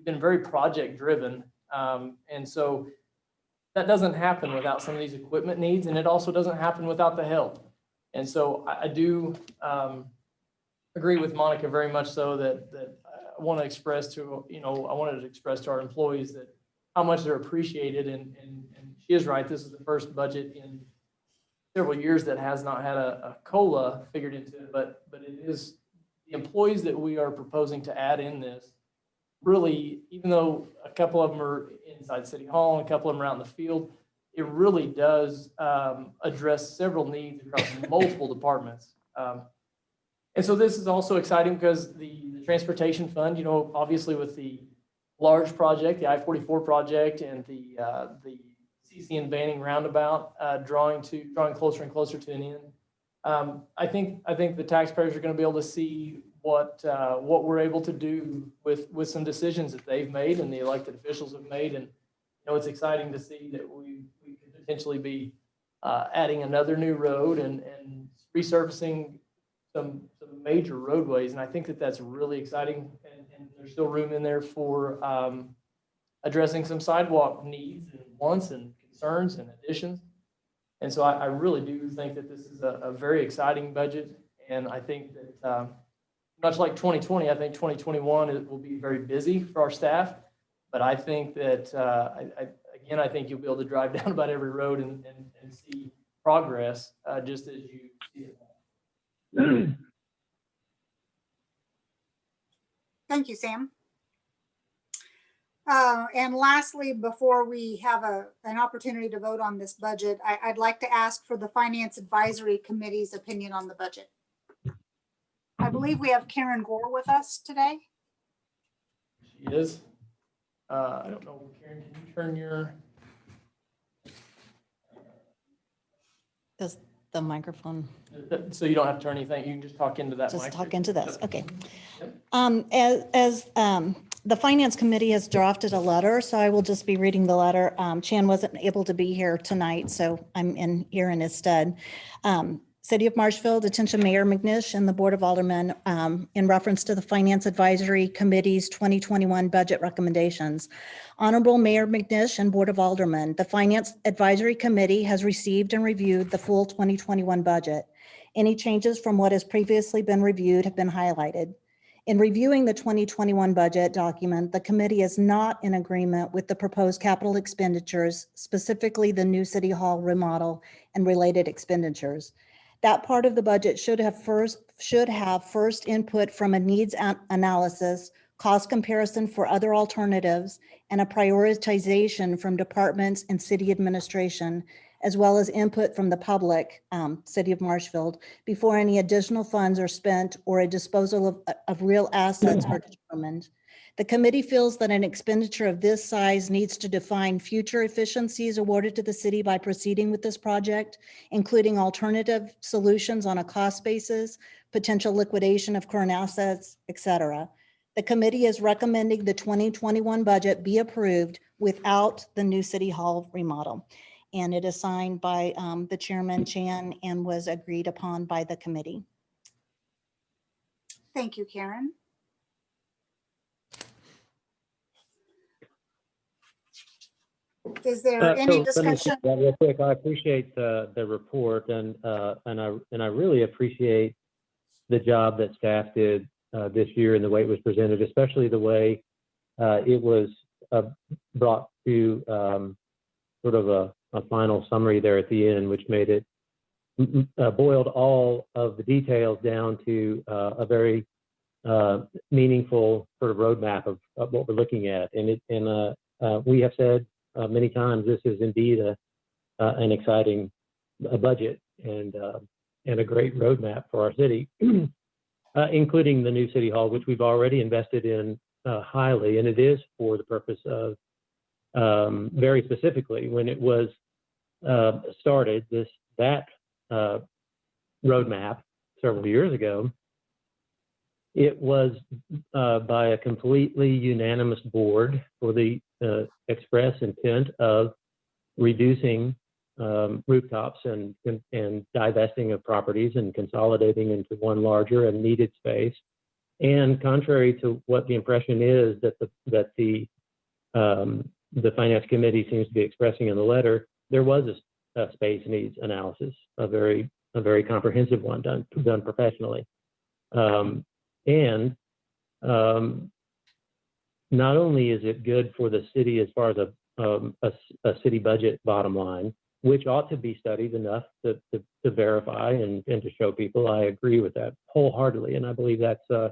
been very project driven. And so that doesn't happen without some of these equipment needs, and it also doesn't happen without the help. And so I do agree with Monica very much so that I want to express to, I wanted to express to our employees that how much they're appreciated. And she is right. This is the first budget in several years that has not had a COLA figured into it, but it is the employees that we are proposing to add in this. Really, even though a couple of them are inside City Hall and a couple of them are out in the field, it really does address several needs across multiple departments. And so this is also exciting because the transportation fund, obviously with the large project, the I-44 project, and the CC and Banning roundabout drawing closer and closer to an end. I think the taxpayers are going to be able to see what we're able to do with some decisions that they've made and the elected officials have made. And it's exciting to see that we could potentially be adding another new road and resurfacing some major roadways. And I think that's really exciting. And there's still room in there for addressing some sidewalk needs and wants and concerns and additions. And so I really do think that this is a very exciting budget. And I think that much like 2020, I think 2021 it will be very busy for our staff. But I think that, I think you'll be able to drive down about every road and see progress just as you see it. Thank you, Sam. And lastly, before we have an opportunity to vote on this budget, I'd like to ask for the Finance Advisory Committee's opinion on the budget. I believe we have Karen Gore with us today. She is. I don't know, Karen, can you turn your... Does the microphone? So you don't have to turn anything. You can just talk into that Just mic. talk into this. Okay. Yep. As the Finance Committee has drafted a letter, so I will just be reading the letter. Chan wasn't able to be here tonight, so I'm here in his stead. City of Marshfield, attention Mayor McNish and the Board of Aldermen in reference to the Finance Advisory Committee's 2021 budget recommendations. Honorable Mayor McNish and Board of Aldermen, the Finance Advisory Committee has received and reviewed the full 2021 budget. Any changes from what has previously been reviewed have been highlighted. In reviewing the 2021 budget document, the committee is not in agreement with the proposed capital expenditures, specifically the new City Hall remodel and related expenditures. That part of the budget should have first input from a needs analysis, cost comparison for other alternatives, and a prioritization from departments and city administration, as well as input from the public, City of Marshfield, before any additional funds are spent or a disposal of real assets are determined. The committee feels that an expenditure of this size needs to define future efficiencies awarded to the city by proceeding with this project, including alternative solutions on a cost basis, potential liquidation of current assets, etc. The committee is recommending the 2021 budget be approved without the new City Hall remodel. And it is signed by the Chairman Chan and was agreed upon by the committee. Thank you, Karen. Is there any discussion? Let me real quick. I appreciate the report, and I really appreciate the job that staff did this year and the way it was presented, especially the way it was brought to sort of a final summary there at the end, which made it boiled all of the details down to a very meaningful sort of roadmap of what we're looking at. And we have said many times this is indeed an exciting budget and a great roadmap for our city, including the new City Hall, which we've already invested in highly, and it is for the purpose of very specifically when it was started that roadmap several years ago. It was by a completely unanimous board for the express intent of reducing rooftops and divesting of properties and consolidating into one larger and needed space. And contrary to what the impression is that the Finance Committee seems to be expressing in the letter, there was a space needs analysis, a very comprehensive one done professionally. And not only is it good for the city as far as a city budget bottom line, which ought to be studied enough to verify and to show people. I agree with that wholeheartedly, and I believe that's a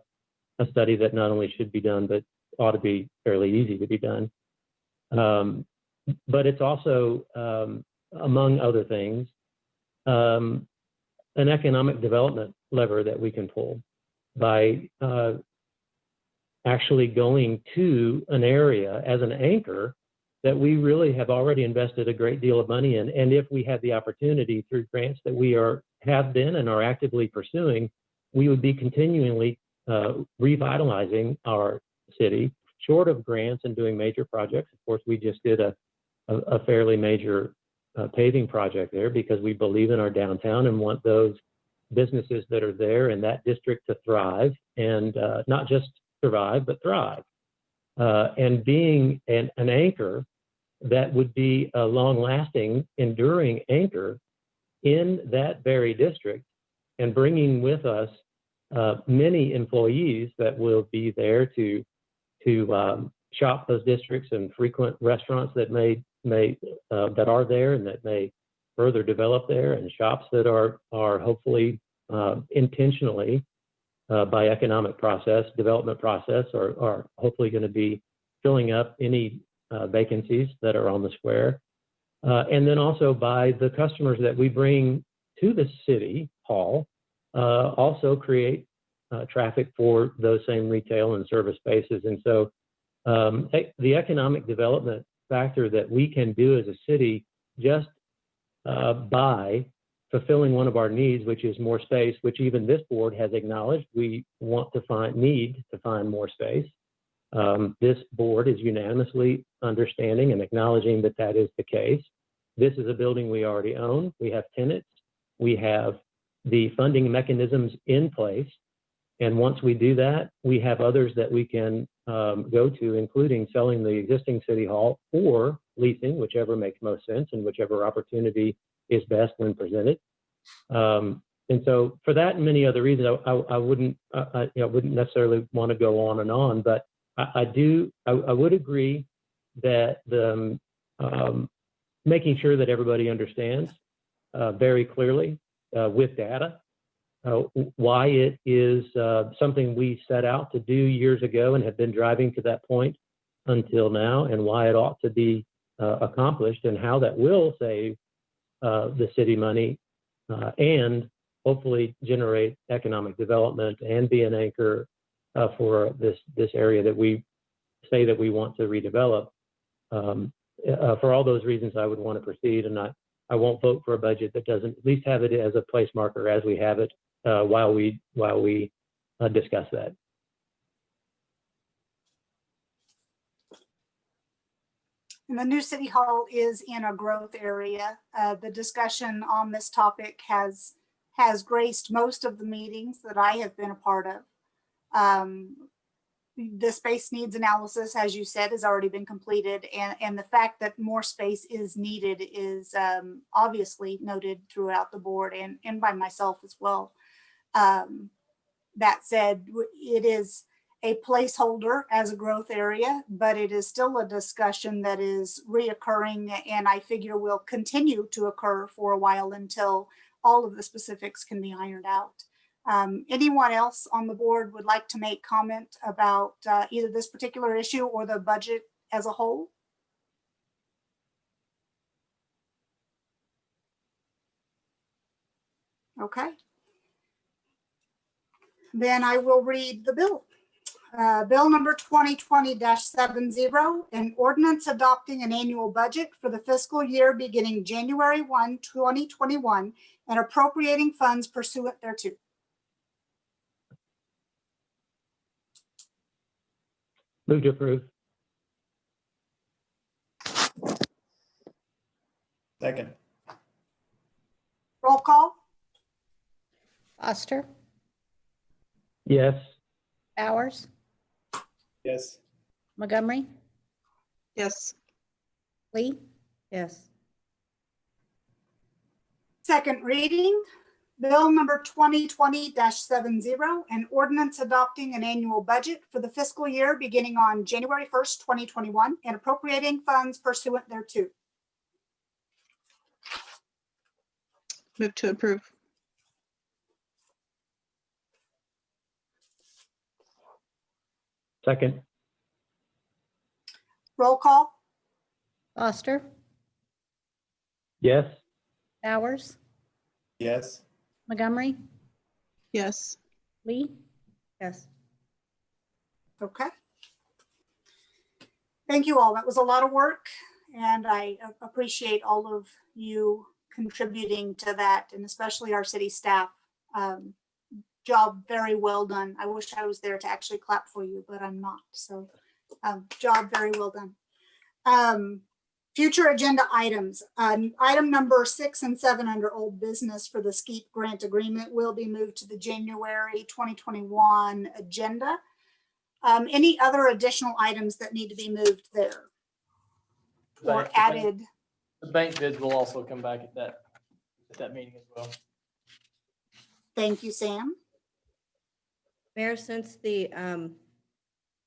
study that not only should be done, but ought to be fairly easy to be done. But it's also, among other things, an economic development lever that we can pull by actually going to an area as an anchor that we really have already invested a great deal of money in. And if we had the opportunity through grants that we have been and are actively pursuing, we would be continually revitalizing our city, short of grants and doing major projects. Of course, we just did a fairly major paving project there because we believe in our downtown and want those businesses that are there in that district to thrive, and not just survive, but thrive. And being an anchor that would be a long-lasting, enduring anchor in that very district, and bringing with us many employees that will be there to shop those districts and frequent restaurants that that are there and that may further develop there, and shops that are hopefully intentionally by economic development process are hopefully going to be filling up any vacancies that are on the square. And then also by the customers that we bring to the city hall, also create traffic for those same retail and service spaces. And so the economic development factor that we can do as a city just by fulfilling one of our needs, which is more space, which even this board has acknowledged we need to find more space. This board is unanimously understanding and acknowledging that that is the case. This is a building we already own. We have tenants. We have the funding mechanisms in place. And once we do that, we have others that we can go to, including selling the existing city hall or leasing, whichever makes most sense and whichever opportunity is best when presented. And so for that and many other reasons, I wouldn't necessarily want to go on and on, but I would agree that the making sure that everybody understands very clearly with data why it is something we set out to do years ago and have been driving to that point until now, and why it ought to be accomplished, and how that will save the city money and hopefully generate economic development and be an anchor for this area that we say that we want to redevelop. For all those reasons, I would want to proceed, and I won't vote for a budget that doesn't at least have it as a place marker as we have it while we discuss that. And the new city hall is in a growth area. The discussion on this topic has graced most of the meetings that I have been a part of. The space needs analysis, as you said, has already been completed, and the fact that more space is needed is obviously noted throughout the board and by myself as well. That said, it is a placeholder as a growth area, but it is still a discussion that is reoccurring, and I figure will continue to occur for a while until all of the specifics can be ironed out. Anyone else on the board would like to make comment about either this particular issue or the budget as a whole? Okay. Then I will read the bill. Bill number 2020-70, an ordinance adopting an annual budget for the fiscal year beginning January 1, 2021, and appropriating funds pursuant thereto. Move to approve. Second. Roll call. Foster, Yes. Bowers, Yes. Montgomery, Yes. Lee. Yes. Second reading, bill number 2020-70, an ordinance adopting an annual budget for the fiscal year beginning on January 1st, 2021, and appropriating funds pursuant thereto. Move to approve. Second. Roll call. Foster, Yes. Bowers, Yes. Montgomery, Yes. Lee. Yes. Okay. Thank you all. That was a lot of work, and I appreciate all of you contributing to that, and especially our city staff. Job very well done. I wish I was there to actually clap for you, but I'm not. So job very well done. Future agenda items. Item number 6 and 7 under old business for the SKEEP grant agreement will be moved to the January 2021 agenda. Any other additional items that need to be moved there or added? The bank bids will also come back at that meeting as well. Thank you, Sam. Mayor, since the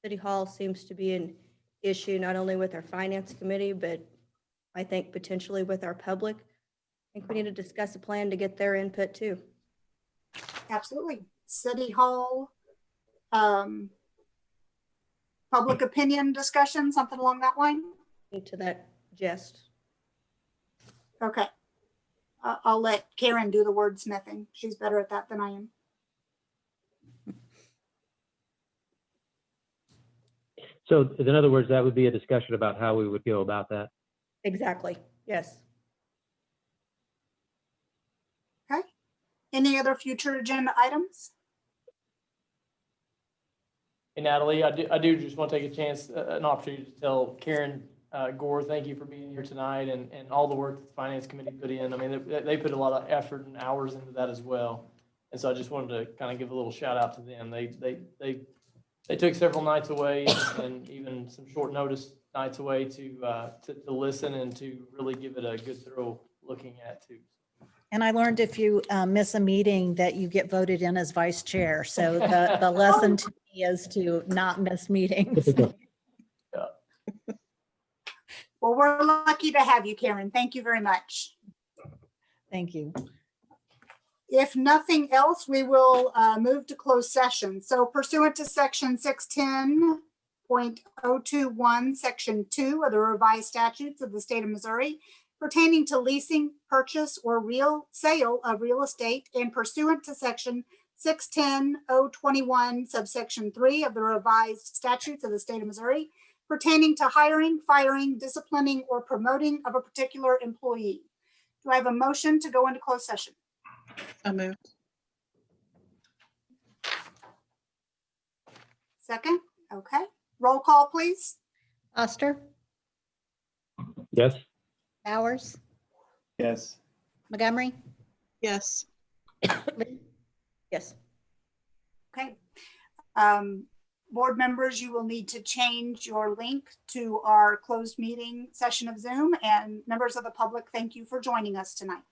City Hall seems to be an issue not only with our Finance Committee, but I think potentially with our public, I think we need to discuss a plan to get their input too. Absolutely. City Hall, public opinion discussion, something along that line. To that jest. Okay. I'll let Karen do the wordsmithing. She's better at that than I am. So in other words, that would be a discussion about how we would go about that. Exactly, yes. Okay. Any other future agenda items? Hey, Natalie, I do just want to take a chance, an opportunity to tell Karen Gore, thank you for being here tonight and all the work that the Finance Committee put in. I mean, they put a lot of effort and hours into that as well. And so I just wanted to kind of give a little shout out to them. They took several nights away and even some short notice nights away to listen and to really give it a good thorough looking at too. And I learned if you miss a meeting that you get voted in as vice chair. So the lesson to me is to not miss meetings. Well, we're lucky to have you, Karen. Thank you very much. Thank you. If nothing else, we will move to closed session. So pursuant to section 610.021, section 2 of the revised statutes of the state of Missouri pertaining to leasing, purchase, or sale of real estate, and pursuant to section 610.021, subsection 3 of the revised statutes of the state of Missouri pertaining to hiring, firing, disciplining, or promoting of a particular employee. Do I have a motion to go into closed session? So moved. Second? Okay. Roll call, please. Foster, Yes? Bowers, Yes. Montgomery, Yes. Lee? Yes. Okay. Board members, you will need to change your link to our closed meeting session of Zoom, and members of the public, thank you for joining us tonight.